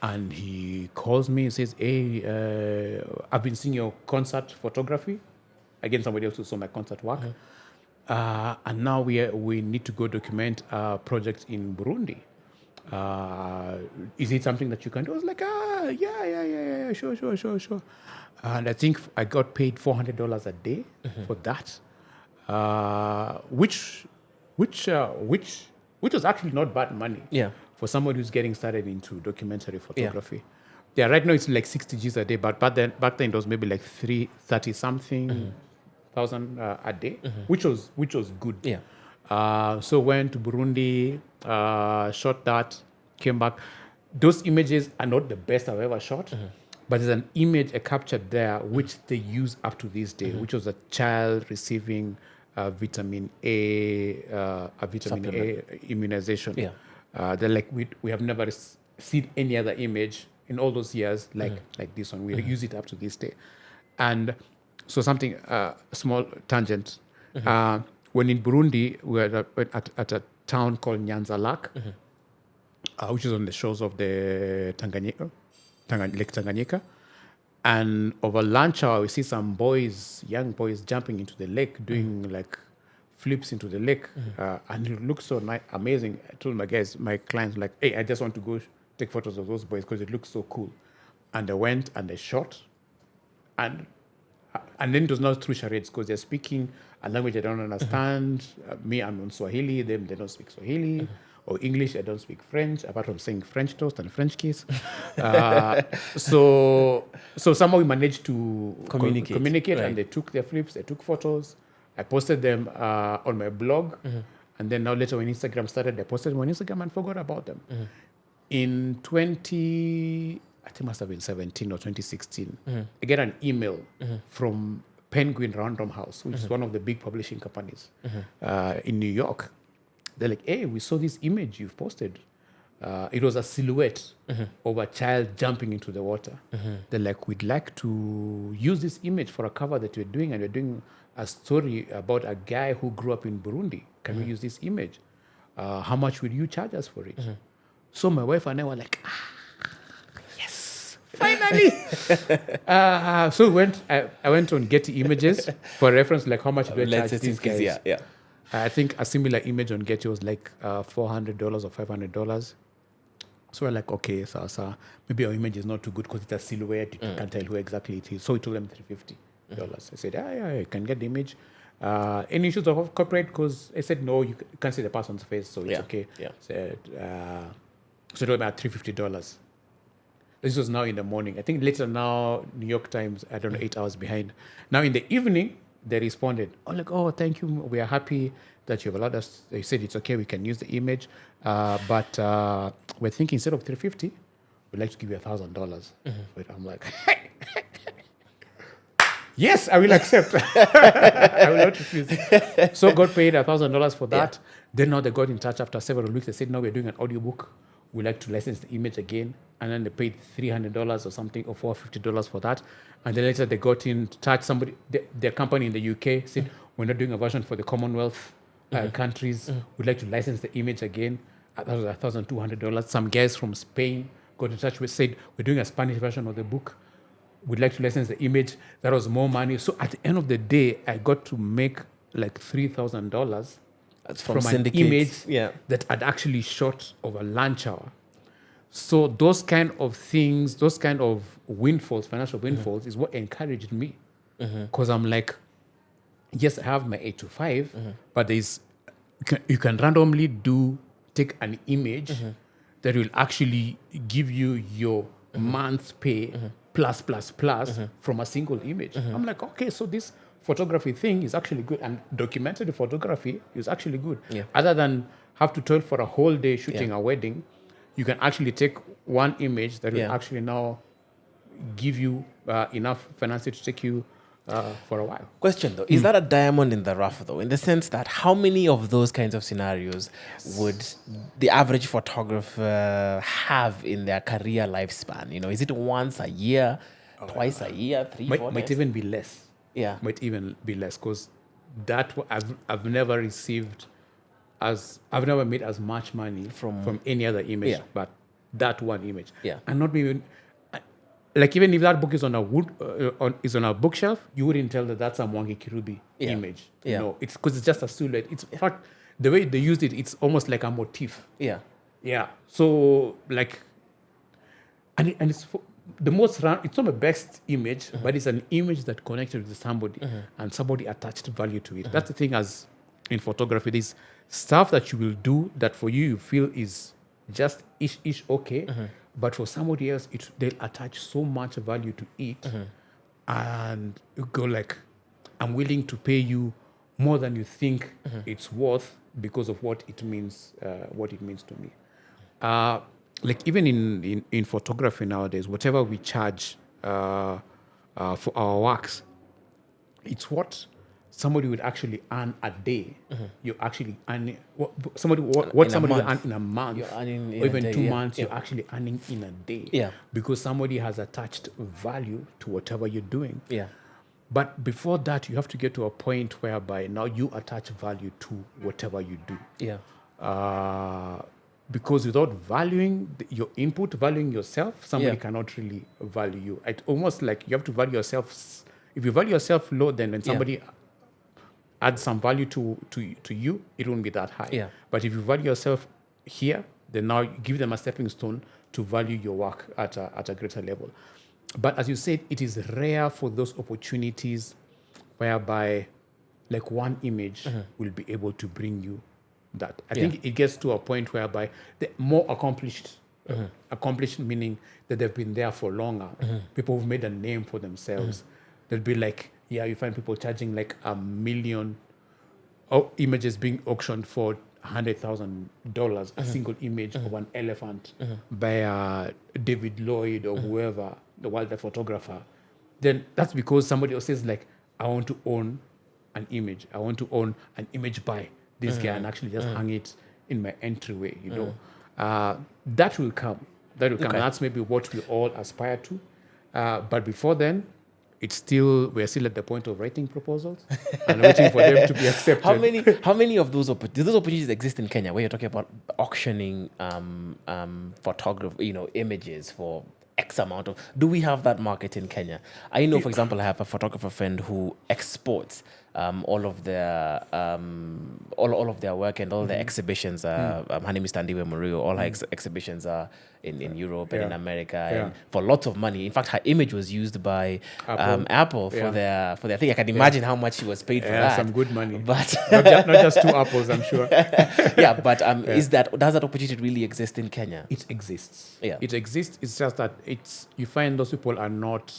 And he calls me and says, hey, I've been seeing your concert photography. Again, somebody else who saw my concert work. And now we need to go document a project in Burundi. Is it something that you can do? I was like, yeah, sure. And I think I got paid $400 a day for that, which was actually not bad money. For somebody who's getting started into documentary photography. Yeah, right now it's like 60 G's a day, but back then it was maybe like 30 something thousand a day, which was good. So went to Burundi, shot that, came back. Those images are not the best I've ever shot, but there's an image I captured there which they use up to this day, which was a child receiving vitamin A immunization. They're like, we have never seen any other image in all those years like this one. We use it up to this day. And so something, small tangent. When in Burundi, we were at a town called Nyanza-Lake, which is on the shores of the Lake Tanganyika. And over lunch hour, we see some young boys jumping into the lake, doing like flips into the lake. And it looks so amazing. I told my clients, like, hey, I just want to go take photos of those boys because it looks so cool. And they went and they shot. And then it was not through charades because they're speaking a language I don't understand. Me, I'm on Swahili. Them, they don't speak Swahili or English. I don't speak French, apart from saying French toast and French kiss. So somehow we managed to communicate and they took their flips, they took photos. I posted them on my blog. And then now later when Instagram started, I posted them on Instagram and forgot about them. In I think it must have been 17 or 2016, I get an email from Penguin Random House, which is one of the big publishing companies in New York. They're like, hey, we saw this image you've posted. It was a silhouette of a child jumping into the water. They're like, we'd like to use this image for a cover that we're doing, and we're doing a story about a guy who grew up in Burundi. Can we use this image? How much will you charge us for it? So my wife and I were like, finally. So I went on Getty Images for reference, like how much do I charge these guys? I think a similar image on Getty was like $400 or $500. So we're like, okay, so maybe our image is not too good because it's a silhouette. You can't tell who exactly it is. So we told them $350. I said, yeah, you can get the image. Any issues of copyright? Because I said, no, you can't see the person's face, so it's okay. So it was about $350. This was now in the morning. I think later now, New York Times, I don't know, 8 hours behind. Now in the evening, they responded, thank you. We are happy that you've allowed us. They said it's okay, we can use the image. But we're thinking instead of $350, we'd like to give you $1,000. But I'm like, yes, I will accept. I will not refuse. So got paid $1,000 for that. Then now they got in touch after several weeks. They said, no, we're doing an audiobook. We'd like to license the image again. And then they paid $300 or something, or $450 for that. And then later they got in touch. Their company in the UK said, we're not doing a version for the Commonwealth countries. We'd like to license the image again. That was $1,200. Some guys from Spain got in touch with, said, we're doing a Spanish version of the book. We'd like to license the image. That was more money. So at the end of the day, I got to make like $3,000 from an image that I'd actually shot over lunch hour. So those kind of things, those kind of windfalls, financial windfalls, is what encouraged me. Because I'm like, yes, I have my 8 to 5, but you can randomly take an image that will actually give you your month's pay plus from a single image. I'm like, okay, so this photography thing is actually good, and documented photography is actually good. Other than have to toil for a whole day shooting a wedding, you can actually take one image that will actually now give you enough finances to take you for a while. Question though, is that a diamond in the rough though, in the sense that how many of those kinds of scenarios would the average photographer have in their career lifespan? You know, is it once a year, twice a year, three, 4 Might times? even be less. Yeah. Might even be less, because I've never made as much money from any other image, but that one image. And not even like, even if that book is on a bookshelf, you wouldn't tell that that's a Mwangi Kirubi image. You know, it's because it's just a silhouette. It's in fact the way they used it, it's almost like a motif. Yeah. So like, and it's the most it's not the best image, but it's an image that connected with somebody, and somebody attached value to it. That's the thing, as in photography, there's stuff that you will do that for you feel is just ish okay, but for somebody else they'll attach so much value to it, and you go like, I'm willing to pay you more than you think it's worth because of what it means to me. Like, even in photography nowadays, whatever we charge for our works, it's what somebody would actually earn a day. You're actually earning what somebody will earn in a month, or even 2 months. You're actually earning in a day, because somebody has attached value to whatever you're doing. But before that, you have to get to a point whereby now you attach value to whatever you do. Because without valuing your input, valuing yourself, somebody cannot really value you. It's almost like you have to value yourself. If you value yourself low, then when somebody adds some value to you, it won't be that high. But if you value yourself here, then now you give them a stepping stone to value your work at a greater level. But as you said, it is rare for those opportunities whereby like one image will be able to bring you that. I think it gets to a point whereby the more accomplished, meaning that they've been there for longer, people who've made a name for themselves, they'll be like, you find people charging like $1 million, images being auctioned for $100,000, a single image of an elephant by David Lloyd or whoever, the wildlife photographer. Then that's because somebody else says like, I want to own an image. I want to own an image by this guy and actually just hang it in my entryway, you know. That will come. Okay. That's maybe what we all aspire to. But before then, we're still at the point of writing proposals and waiting for them to be accepted. How many of those opportunities exist in Kenya, where you're talking about auctioning photography, images for X amount of? Do we have that market in Kenya? I know, for example, I have a photographer friend who exports all of their work and all their exhibitions. Her name is Tandiwe Murio. All her exhibitions are in Europe and in America, and for lots of money. In fact, her image was used by Apple for their thing. I can imagine how much she was paid for that. Some good money, but not just 2 apples, I'm sure. Does that opportunity really exist in Kenya? It exists. It exists. It's just that you find those people are not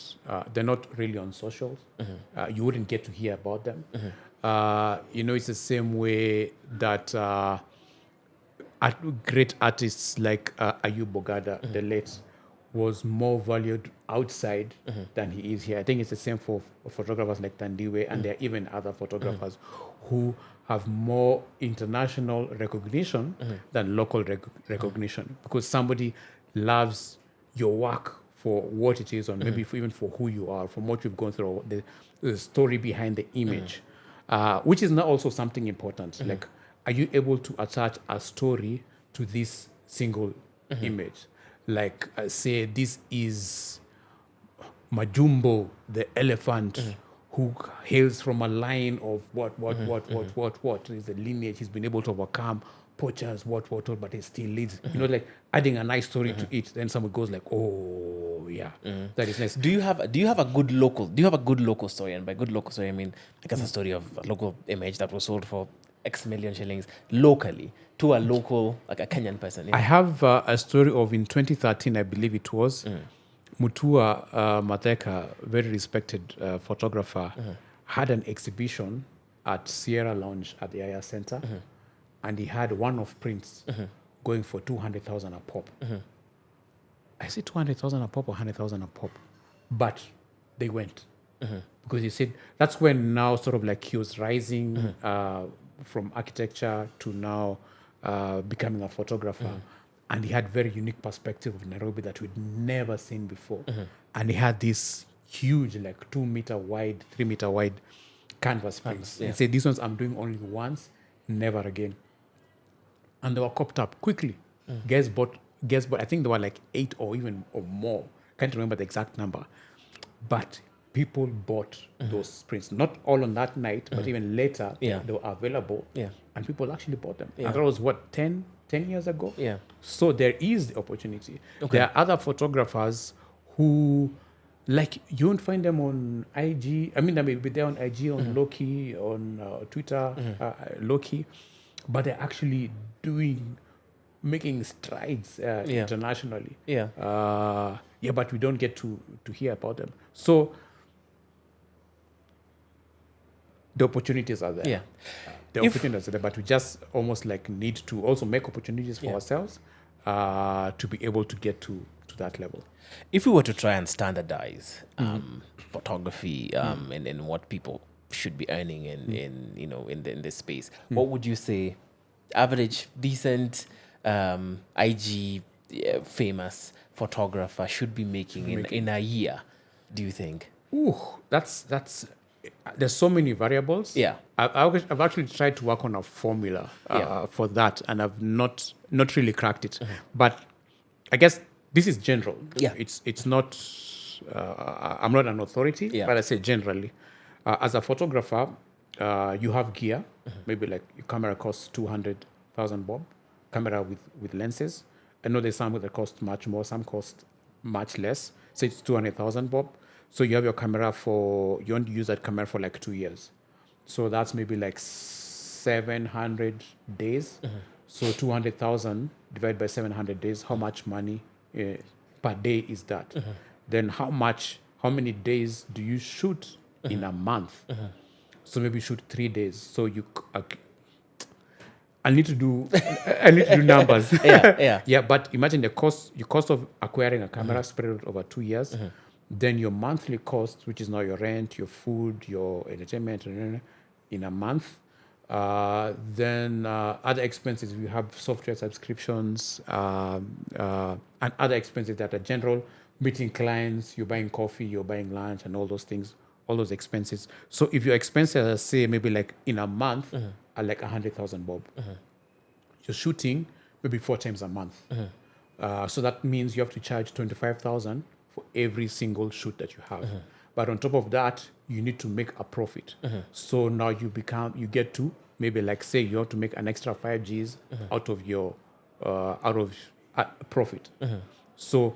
they're not really on socials. You wouldn't get to hear about them. It's the same way that great artists like Ayub Bogada, the late, was more valued outside than he is here. I think it's the same for photographers like Tandiwe, and there are even other photographers who have more international recognition than local recognition, because somebody loves your work for what it is, or maybe even for who you are, from what you've gone through, or the story behind the image, which is not also something important. Like, are you able to attach a story to this single image? Like, say, this is Majumbo, the elephant, who hails from a line of what is the lineage he's been able to overcome poachers, what, but it still leads. Like adding a nice story to it. Then someone goes like, oh yeah, that is nice. Do you have a good local story? And by good local story, I mean like it's a story of a local image that was sold for X million shillings locally to a local, like a Kenyan person. I have a story of in 2013, I believe it was. Mutua Mateka, very respected photographer, had an exhibition at Sierra Lounge at the Aya Center, and he had one-off prints going for 200,000 a pop. I said 200,000 a pop or 100,000 a pop, but they went because he said that's when now sort of like he was rising from architecture to now becoming a photographer. And he had very unique perspective of Nairobi that we'd never seen before. And he had this huge, like 2 meter wide, 3 meter wide canvas prints. He said, these ones I'm doing only once, never again. And they were copped up quickly. Guys bought, I think there were like 8 or even or more. Can't remember the exact number. But people bought those prints. Not all on that night, but even later, they were available. And people actually bought them. And that was what, 10 years ago? So there is the opportunity. There are other photographers who, like, you won't find them on IG. I mean, they may be there on IG, on Loki, on Twitter, Loki, but they're actually making strides internationally. But we don't get to hear about them. So the opportunities are there. The opportunities are there, but we just almost like need to also make opportunities for ourselves to be able to get to that level. If we were to try and standardize photography and what people should be earning in this space, what would you say average, decent, IG famous photographer should be making in a year, do you think? That's there's so many variables. I've actually tried to work on a formula for that, and I've not really cracked it. But I guess this is general. It's not. I'm not an authority, but I say generally, as a photographer, you have gear. Maybe like your camera costs 200,000 bob. Camera with lenses. I know there's some that cost much more. Some cost much less. Say it's 200,000 bob. So you have your camera you want to use that camera for like 2 years. So that's maybe like 700 days. So 200,000 divided by 700 days, how much money per day is that? Then how many days do you shoot in a month? So maybe shoot 3 days. So I need to do numbers. But imagine your cost of acquiring a camera spread out over 2 years. Then your monthly cost, which is now your rent, your food, your entertainment, in a month. Then other expenses, we have software subscriptions and other expenses that are general, meeting clients, you're buying coffee, you're buying lunch, and all those things, all those expenses. So if your expenses, say maybe like in a month, are like 100,000 bob, you're shooting maybe 4 times a month. So that means you have to charge 25,000 for every single shoot that you have. But on top of that, you need to make a profit. So now you get to maybe like say you have to make an extra 5 Gs out of your profit. So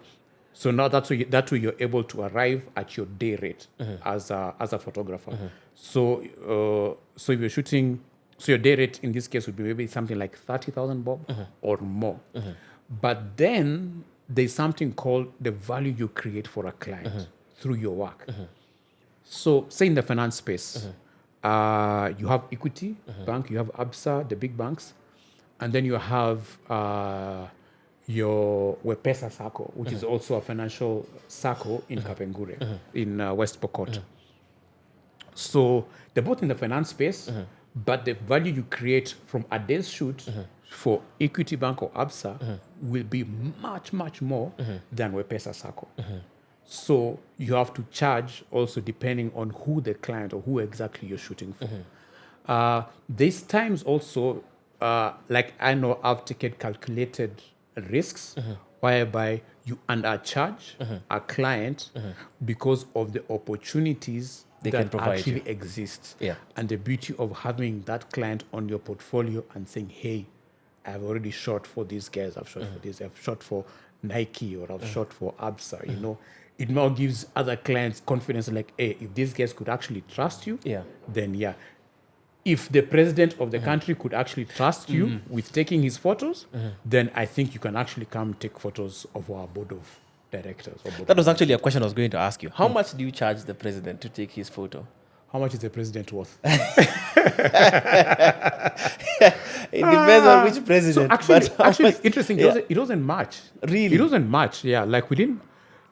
now that's way you're able to arrive at your day rate as a photographer. So if you're shooting, so your day rate in this case would be maybe something like 30,000 bob or more. But then there's something called the value you create for a client through your work. So say in the finance space, you have Equity Bank, you have Absa, the big banks, and then you have your Wepesa Sacco, which is also a financial circle in Kapengure, in West Pokot. So they're both in the finance space, but the value you create from a day's shoot for Equity Bank or Absa will be much, much more than Wepesa Sacco. So you have to charge also depending on who the client or who exactly you're shooting for. There's times also, like I know I've taken calculated risks whereby you undercharge a client because of the opportunities they that can provide actually exist. And the beauty of having that client on your portfolio and saying, hey, I've already shot for these guys, I've shot for this, I've shot for Nike, or I've shot for Absa, you know. It now gives other clients confidence, like, hey, if these guys could actually trust you, then yeah. If the president of the country could actually trust you with taking his photos, then I think you can actually come take photos of our board of directors. That was actually a question I was going to ask you. How much do you charge the president to take his photo? How much is the president worth? It depends on which president. So actually interesting. It wasn't much. Really? It wasn't much. Yeah, like we didn't,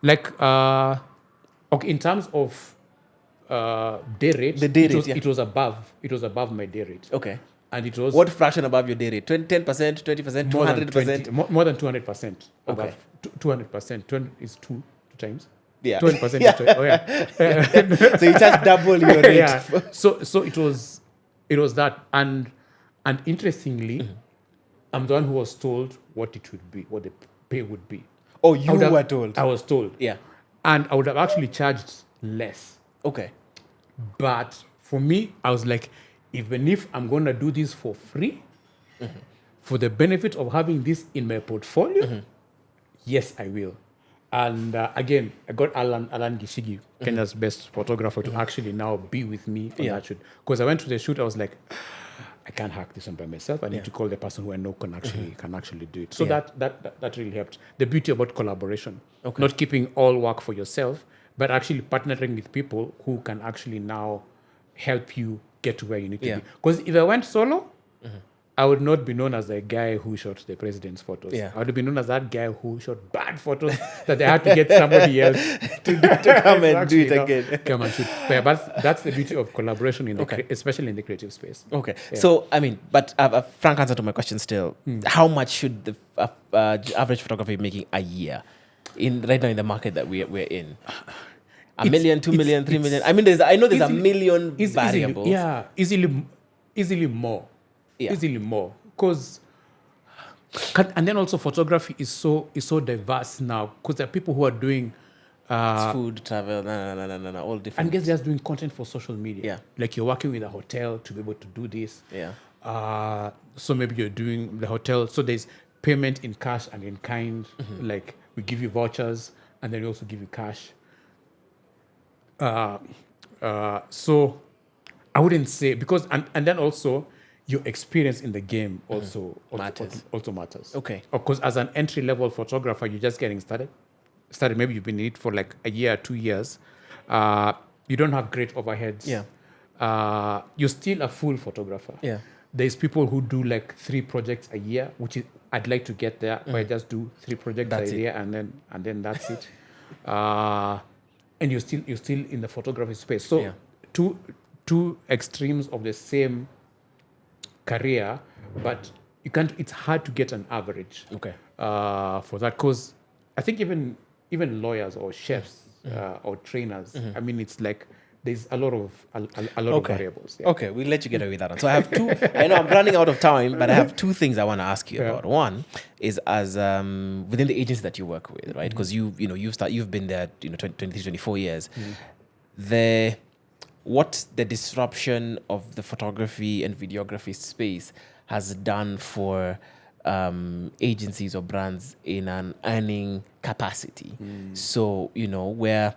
like, okay, in terms of day rate, it was above my day rate. Okay. And it was what fraction above your day rate? 10%, 20%, 200%? More than 200%. Okay. 200%. 20 is two times. Yeah. 20%. Yeah. Oh yeah. So you just double your rate. Yeah. So it was that, and interestingly, I'm the one who was told what it would be, what the pay would be. Oh, you were told. I was told. Yeah. And I would have actually charged less. Okay. But for me, I was like, even if I'm going to do this for free, for the benefit of having this in my portfolio, yes, I will. And again, I got Alan Gishigi, Kenya's best photographer, to actually now be with me on that shoot. Because I went to the shoot, I was like, I can't hack this one by myself. I need to call the person who I know can actually do it. So that really helped. The beauty about collaboration, not keeping all work for yourself, but actually partnering with people who can actually now help you get to where you need to be. Because if I went solo, I would not be known as the guy who shot the president's photos. Yeah. I would be known as that guy who shot bad photos that they had to get somebody else to come and do it again. Come and shoot. But that's the beauty of collaboration, especially in the creative space. Okay. Yeah. So, I mean, but a frank answer to my question still, how much should the average photographer be making a year right now in the market that we're in? $1 million, 2 million, 3 million? I mean, I know there's a million variables. Easily more. Yeah. Easily more, because and then also photography is so diverse now, because there are people who are doing it's food, travel, all different. And guess just doing content for social media. Yeah, like you're working with a hotel to be able to do this. Yeah. So maybe you're doing the hotel. So there's payment in cash and in kind. Like we give you vouchers and then we also give you cash. So I wouldn't say, because and then also, your experience in the game also matters. Okay. Of course, as an entry-level photographer, you're just getting started. Maybe you've been in it for like a year, 2 years. You don't have great overheads. Yeah. You're still a full photographer. Yeah. There's people who do like 3 projects a year, which is, I'd like to get there, where I just do 3 projects a year and then that's it. And you're still in the photography space. So two extremes of the same career, but you can't. It's hard to get an average. Okay. For that, because I think even lawyers or chefs or trainers. I mean, it's like there's a lot of variables. Yeah. Okay, we'll let you get away with that one. So I have 2. I know I'm running out of time, but I have 2 things I want to ask you about. One is as within the agency that you work with, right? Because you've been there 23, 24 years. What the disruption of the photography and videography space has done for agencies or brands in an earning capacity. So, where,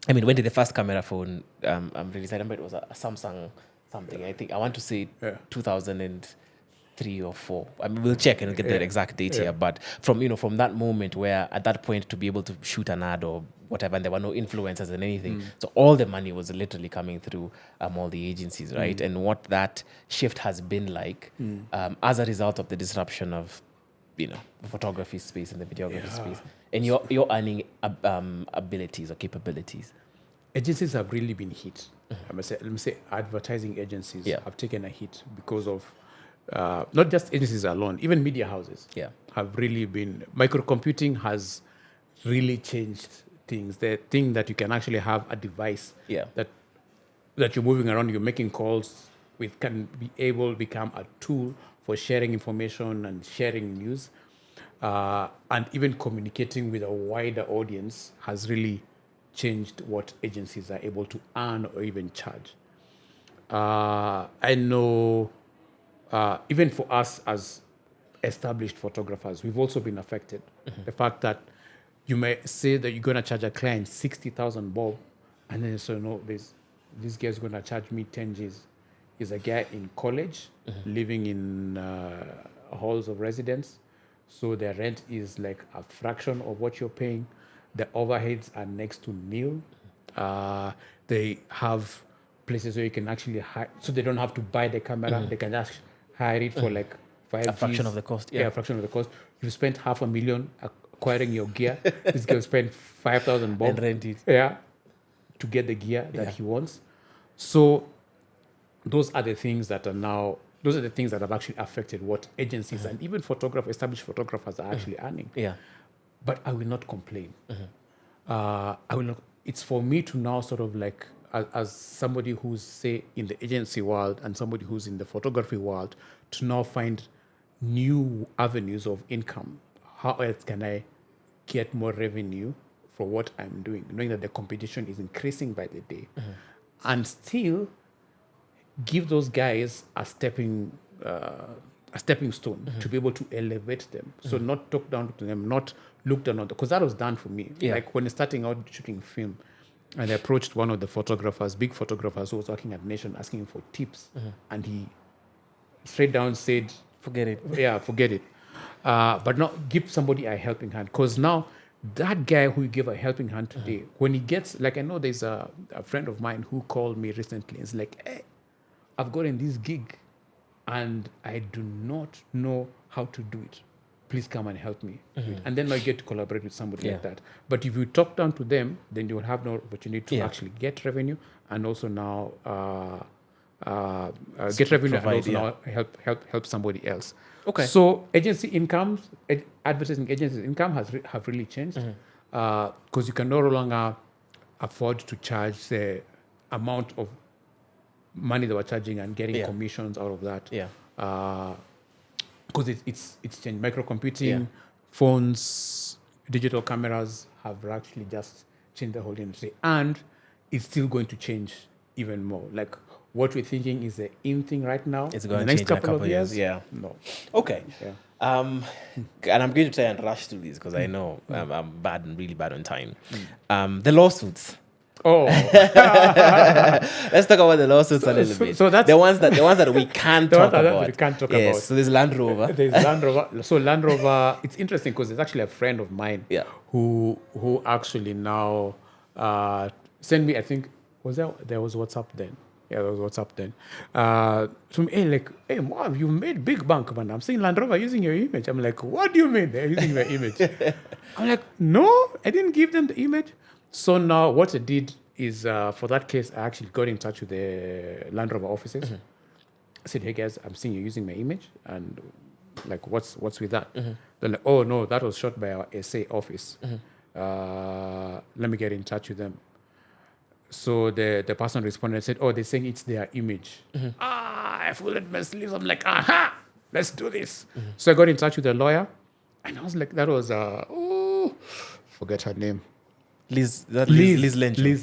I mean, when did the first camera phone, I'm really excited, but it was a Samsung something. I think, I want to say 2003 or 4. I mean, we'll check and get the exact date here. But from that moment where at that point to be able to shoot an ad or whatever, and there were no influencers and anything. So all the money was literally coming through all the agencies, right? And what that shift has been like as a result of the disruption of, the photography space and the videography space, and your earning abilities or capabilities. Agencies have really been hit. Let me say advertising agencies have taken a hit because of not just agencies alone, even media houses have really been. Microcomputing has really changed things. The thing that you can actually have a device that you're moving around, you're making calls with, can become a tool for sharing information and sharing news, and even communicating with a wider audience has really changed what agencies are able to earn or even charge. I know even for us as established photographers, we've also been affected. The fact that you may say that you're going to charge a client 60,000 bob, and then so no, this guy's going to charge me 10 Gs. Is a guy in college living in halls of residence, so their rent is like a fraction of what you're paying. The overheads are next to nil. They have places where you can actually hire, so they don't have to buy the camera. They can just hire it for like 5 A fraction Gs. of the cost. Yeah, a fraction of the cost. You spent $500,000 acquiring your gear. This guy spent 5,000 bob. And rent it. Yeah, to get the gear that he wants. So those are the things that have actually affected what agencies and even established photographers are actually earning. Yeah. But I will not complain. I will not. It's for me to now sort of like, as somebody who's, say, in the agency world and somebody who's in the photography world, to now find new avenues of income. How else can I get more revenue for what I'm doing, knowing that the competition is increasing by the day, and still give those guys a stepping stone to be able to elevate them. So not talk down to them, not look down on them, because that was done for me. Yeah. Like when starting out shooting film, and I approached one of the big photographers who was working at Nation, asking him for tips, and he straight down said, Forget it. yeah, forget it. But not give somebody a helping hand, because now that guy who you give a helping hand today, when he gets, like, I know there's a friend of mine who called me recently. It's like, hey, I've gotten this gig and I do not know how to do it. Please come and help me. And then I get to collaborate with somebody like that. But if you talk down to them, then you will have no opportunity to actually get revenue, and also now get revenue provide, and also now help somebody else. Okay. So agency incomes, advertising agencies income have really changed, because you can no longer afford to charge the amount of money they were charging and getting commissions out of that. Yeah. Because it's changed. Microcomputing, phones, digital cameras have actually just changed the whole industry, and it's still going to change even more. Like what we're thinking is the in thing right now. It's going in to the change next in a couple of years. Yeah. No. Okay. Yeah. And I'm going to try and rush through these because I know I'm really bad on time. The lawsuits. Oh. Let's talk about the lawsuits a little bit. So that's the ones that we can't talk about. We can't talk yes, about. So there's Land Rover. There's Land Rover. So Land Rover, it's interesting because there's actually a friend of mine who actually now sent me, I think, there was WhatsApp then. Yeah, there was WhatsApp then. To me, hey, Mwarv, you made big bank, man. I'm seeing Land Rover using your image. I'm like, what do you mean they're using my image? I'm like, no, I didn't give them the image. So now what I did is, for that case, I actually got in touch with the Land Rover offices. I said, hey guys, I'm seeing you using my image, and like, what's with that? They're like, oh no, that was shot by our SA office. Let me get in touch with them. So the person responded and said, oh, they're saying it's their image. I folded my sleeves. I'm like, aha, let's do this. So I got in touch with the lawyer, and I was like, that was, forget her name. Liz Lenjo. Liz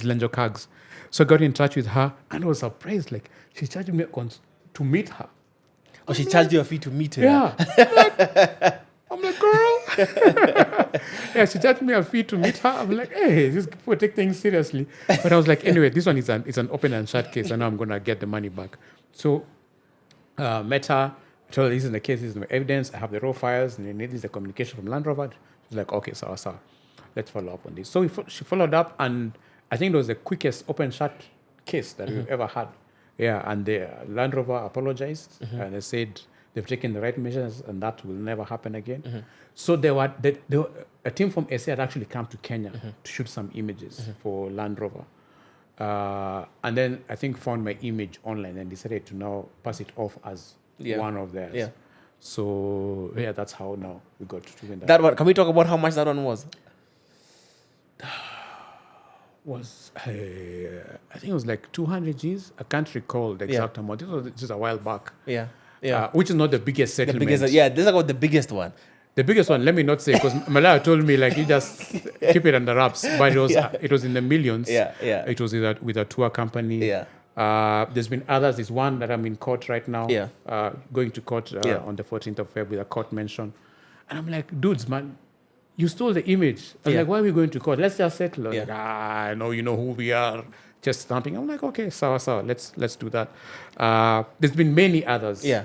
Lenjo Kags. So I got in touch with her, and I was surprised. Like, she charged me to meet her. Oh, she charged you a fee to meet her? Yeah. I'm like, girl. Yeah, she charged me a fee to meet her. I'm like, hey, these people take things seriously. But I was like, anyway, this one is an open and shut case. I know I'm going to get the money back. So met her. I told her, this is the case, this is the evidence. I have the raw files, and this is the communication from Land Rover. She's like, okay, sir. Let's follow up on this. So she followed up, and I think it was the quickest open-shut case that we've ever had. Yeah, and the Land Rover apologized, and they said they've taken the right measures, and that will never happen again. So a team from SA had actually come to Kenya to shoot some images for Land Rover. And then I think found my image online and decided to now pass it off as one of theirs. Yeah. So, yeah, that's how now we got to doing that. That one, can we talk about how much that one was? I think it was like 200 Gs. I can't recall the exact amount. This was just a while back. Yeah. Which is not the biggest settlement. This is about the biggest one. The biggest one, let me not say, because Malaya told me, like, you just keep it under wraps. But it was in the millions. Yeah. It was with a tour company. Yeah. There's been others. There's one that I'm in court right now. Yeah. Going to court on the 14th of February with a court mention. And I'm like, dudes, man, you stole the image. I'm like, why are we going to court? Let's just settle. Like, I know you know who we are. Just stamping. I'm like, okay, sawa. Let's do that. There's been many others. Yeah.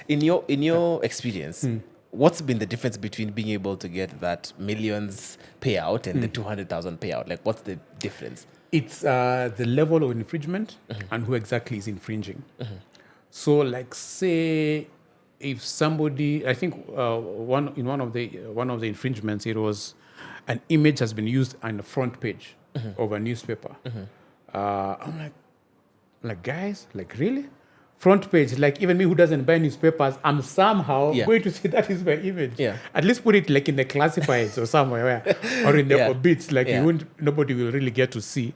In your experience, what's been the difference between being able to get that millions payout and the 200,000 payout? Like, what's the difference? It's the level of infringement and who exactly is infringing. So, like, say if somebody, I think one of the infringements, it was an image has been used on the front page of a newspaper. I'm like, guys, like, really? Front page, like, even me who doesn't buy newspapers, I'm somehow going to say that is my image. Yeah. At least put it like in the classifieds or somewhere, or in the obits, like nobody will really get to see.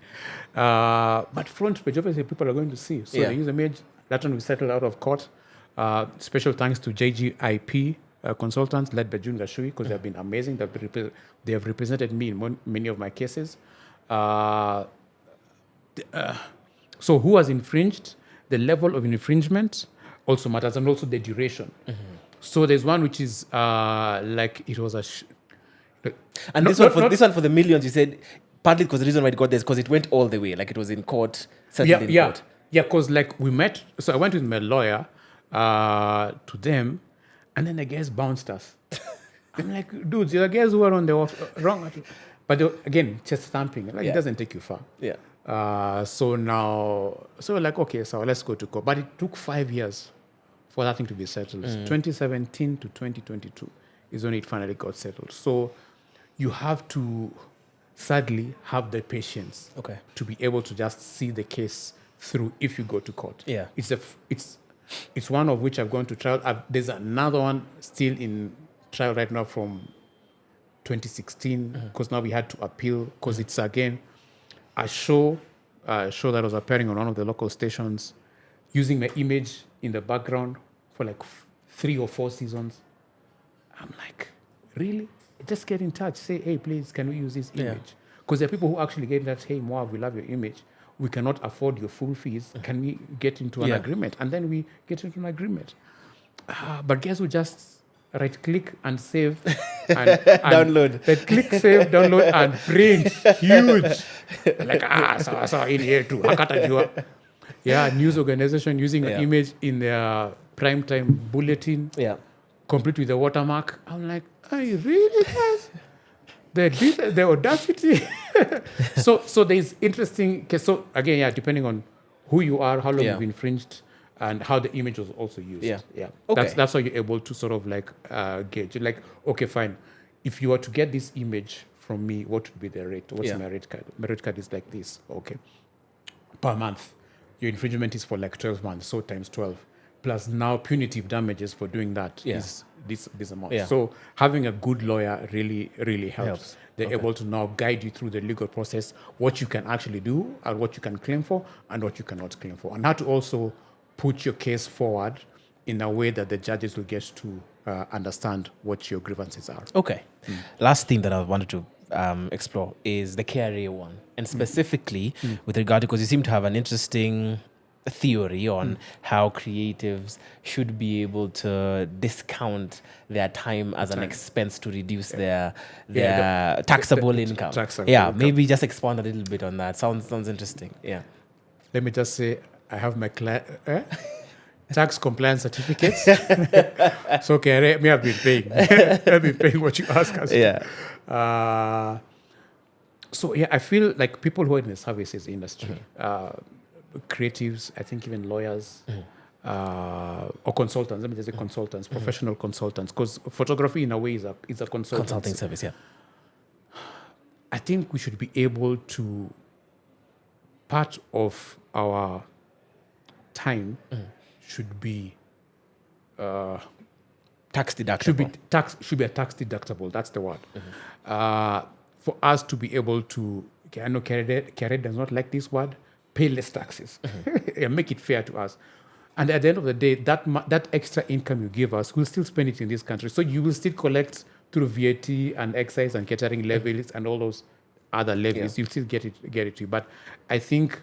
But front page, obviously, people are going to see. So they use the image. That one we settled out of court. Special thanks to JGIP consultants led by June Gashui, because they have been amazing. They have represented me in many of my cases. So who has infringed? The level of infringement also matters, and also the duration. So there's one which is like it was and this one for the millions, you said partly because the reason why it got there is because it went all the way, like it was in court, settled in court. Yeah, because like we met, so I went with my lawyer to them, and then the guys bounced us. I'm like, dudes, the guys who are on the wrong, but again, just stamping, like it doesn't take you far. Yeah. So we're like, okay, so let's go to court. But it took 5 years for that thing to be settled. 2017 to 2022 is when it finally got settled. So you have to, sadly, have the patience to be able to just see the case through if you go to court. Yeah. It's one of which I've gone to trial. There's another one still in trial right now from 2016, because now we had to appeal, because it's, again, a show that was appearing on one of the local stations, using my image in the background for like 3 or 4 seasons. I'm like, really? Just get in touch. Say, hey, please, can we use this image? Because there are people who actually get in touch, hey, Mwarv, we love your image. We cannot afford your full fees. Can we get into an agreement? And then we get into an agreement. But guess who just right-click and save and download. Right-click, save, download, and print. Huge. Like, so in here too. Yeah, news organization using an image in their primetime bulletin. Yeah. Complete with the watermark. I'm like, are you really guys? The audacity. So there's interesting. So again, depending on who you are, how long you've infringed, and how the image was also used. Yeah. Okay. That's how you're able to sort of like gauge. Like, okay, fine. If you were to get this image from me, what would be the rate? What's my rate card? My rate card is like this. Okay. Per month. Your infringement is for like 12 months, so times 12. Plus now punitive damages for doing that is this amount. Yeah. So having a good lawyer really, really helps. They're able to now guide you through the legal process, what you can actually do and what you can claim for and what you cannot claim for. And how to also put your case forward in a way that the judges will get to understand what your grievances are. Okay. Last thing that I wanted to explore is the KRA one. And specifically with regard to, because you seem to have an interesting theory on how creatives should be able to discount their time as an expense to reduce their taxable income. Maybe just expand a little bit on that. Sounds interesting. Yeah. Let me just say, I have my tax compliance certificates. So okay, me have been paying. I've been paying what you ask us. I feel like people who are in the services industry, creatives, I think even lawyers, or consultants. Let me just say consultants, professional consultants, because photography in a way is a consulting service. Yeah, I think we should be able to, part of our time should be tax deductible. Should be a tax deductible. That's the word. For us to be able to, I know Kere does not like this word, pay less taxes and make it fair to us. And at the end of the day, that extra income you give us, we'll still spend it in this country. So you will still collect through VAT and excise and catering levies and all those other levies. You'll still get it to you. But I think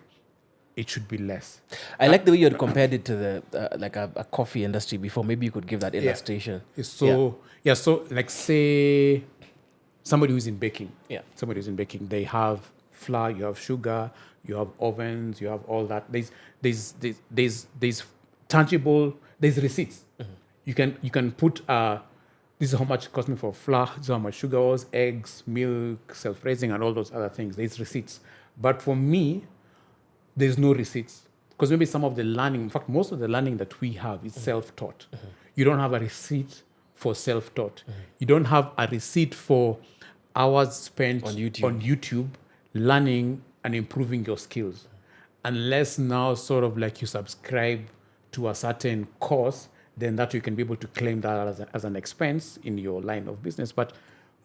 it should be less. I like the way you had compared it to the like a coffee industry before. Maybe you could give that illustration. So like say somebody who's in baking. Yeah. Somebody who's in baking. They have flour, you have sugar, you have ovens, you have all that. There's tangible. There's receipts. You can put this is how much it cost me for flour. This is how much sugar was, eggs, milk, self-raising, and all those other things. There's receipts. But for me, there's no receipts because maybe some of the learning, in fact, most of the learning that we have is self-taught. You don't have a receipt for self-taught. You don't have a receipt for hours spent on YouTube learning and improving your skills, unless now sort of like you subscribe to a certain course, then that you can be able to claim that as an expense in your line of business. But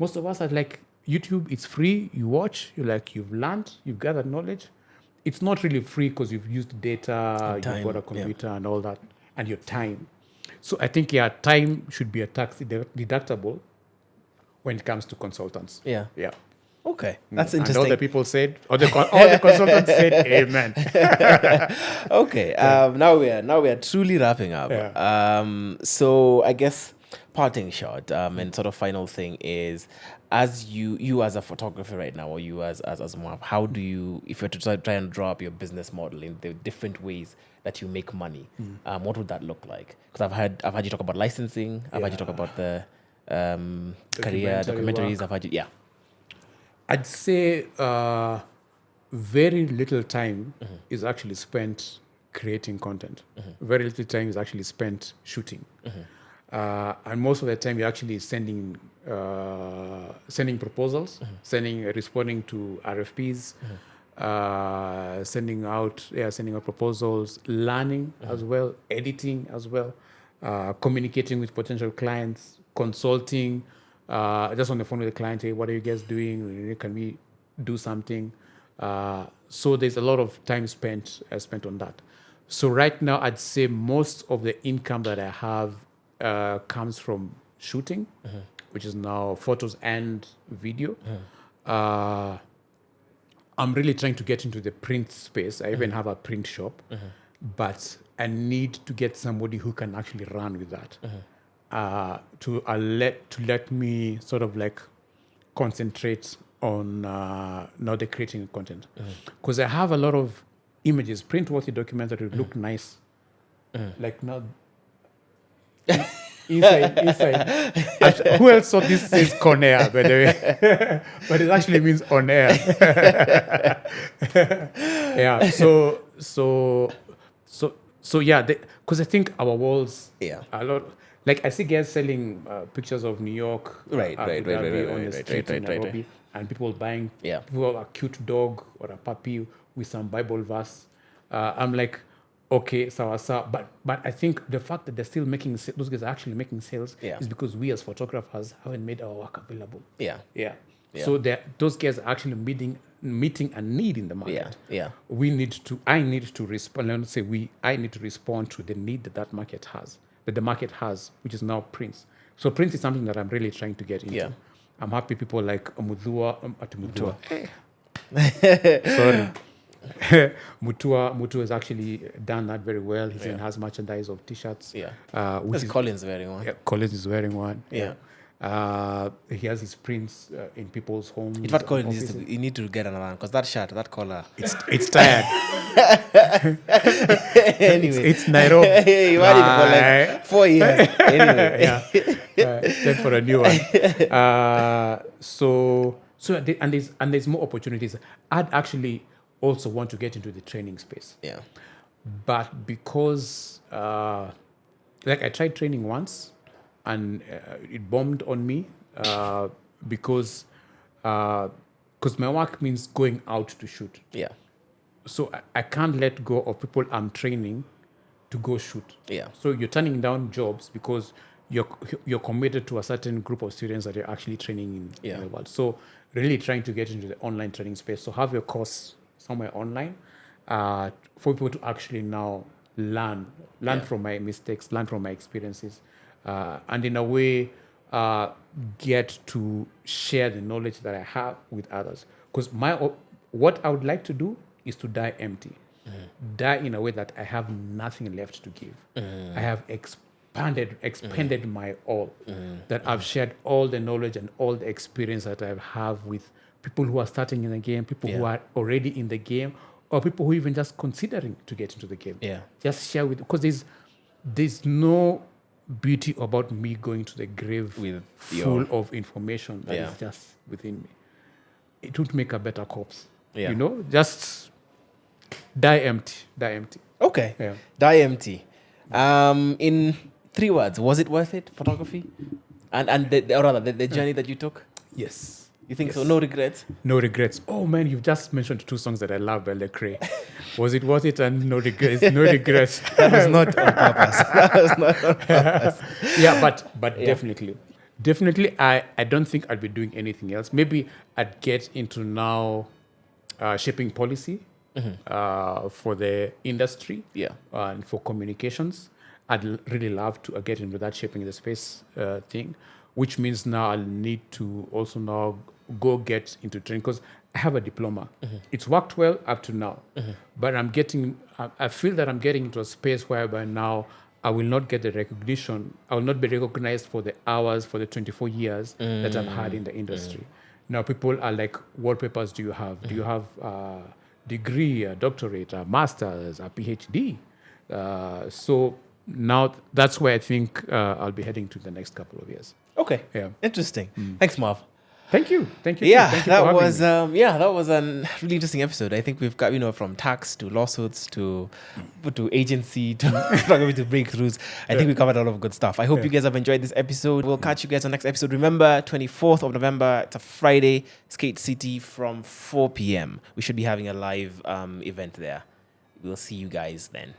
most of us are like, YouTube, it's free, you watch, you've learned, you've gathered knowledge. It's not really free because you've used data, you've got a computer and all that, and your time. So I think, time should be a tax deductible when it comes to consultants. Yeah. Yeah. Okay, that's interesting. And all the people said, all the consultants said, amen. Okay, now we are truly wrapping up. Yeah. So I guess parting shot and sort of final thing is, as you as a photographer right now, or you as Mwarv, how do you, if you're to try and draw up your business model in the different ways that you make money, what would that look like? Because I've had you talk about licensing, I've had you talk about the career documentaries, I've had you, I'd say very little time is actually spent creating content. Very little time is actually spent shooting. And most of the time you're actually sending proposals, responding to RFPs, sending out proposals, learning as well, editing as well, communicating with potential clients, consulting, just on the phone with the client, hey, what are you guys doing? Can we do something? So there's a lot of time spent on that. So right now, I'd say most of the income that I have comes from shooting, which is now photos and video. I'm really trying to get into the print space. I even have a print shop, but I need to get somebody who can actually run with that. To let me sort of like concentrate on now the creating content, because I have a lot of images, print-worthy documents that would look nice, like now inside. Who else saw this says Conair, by the way? But it actually means on air. Yeah. So yeah, because I think our walls a lot. Like I see guys selling pictures of New York, right, on the street in Nairobi, and people buying people a cute dog or a puppy with some Bible verse. I'm like, okay, sawa. But I think the fact that they're still making those guys are actually making sales is because we as photographers haven't made our work available. Yeah. So those guys are actually meeting a need in the market. I need to respond. Let's say I need to respond to the need that market has. That the market has, which is now prints. So prints is something that I'm really trying to get into. I'm happy people like Mutua. Sorry. Mutua has actually done that very well. He has merchandise of T-shirts. Which Collins wearing one. Yeah, Collins is wearing one. He has his prints in people's homes. In fact, Collins you need to get another one because that shirt, that collar, it's tired. Anyway, it's Nairobi. You had it for like 4 years. Anyway, time for a new one. There's more opportunities. I'd actually also want to get into the training space. But because like I tried training once and it bombed on me because my work means going out to shoot. So I can't let go of people I'm training to go shoot. So you're turning down jobs because you're committed to a certain group of students that you're actually training in the world. So really trying to get into the online training space. So have your course somewhere online for people to actually now learn from my mistakes, learn from my experiences, and in a way get to share the knowledge that I have with others. Because what I would like to do is to die empty. die in a way that I have nothing left to give. I have expanded my all. That I've shared all the knowledge and all the experience that I have with people who are starting in the game, people who are already in the game, or people who even just considering to get into the game. Yeah. Just share with, because there's no beauty about me going to the grave With full of information that is just within me. It would make a better corpse. Yeah. You know, just die empty. Okay. Yeah. Die empty. In 3 words, was it worth it, photography? And the journey that you took? Yes. You think so? No regrets? No regrets. Oh man, you've just mentioned 2 songs that I love by Lecrae. Was it worth it? And no regrets. No regrets. That was not on purpose. That was not on purpose. Yeah, but definitely, I don't think I'd be doing anything else. Maybe I'd get into now shaping policy for the industry and for communications. I'd really love to get into that shaping the space thing, which means now I'll need to also now go get into training, because I have a diploma. It's worked well up to now, but I feel that I'm getting into a space whereby now I will not get the recognition. I will not be recognized for the hours, for the 24 years that I've had in the industry. Now people are like, what papers do you have? Do you have a degree, a doctorate, a master's, a PhD? So now that's where I think I'll be heading to the next couple of years. Okay. Yeah. Interesting. Thanks, Mwarv. Thank you. Yeah, Thank you that for having was me. that was a really interesting episode. I think we've got from tax to lawsuits to agency to to breakthroughs. I think we covered a lot of good stuff. I hope you guys have enjoyed this episode. We'll catch you guys on the next episode. Remember, 24th of November. It's a Friday. Skate City from 4 p.m. We should be having a live event there. We'll see you guys then.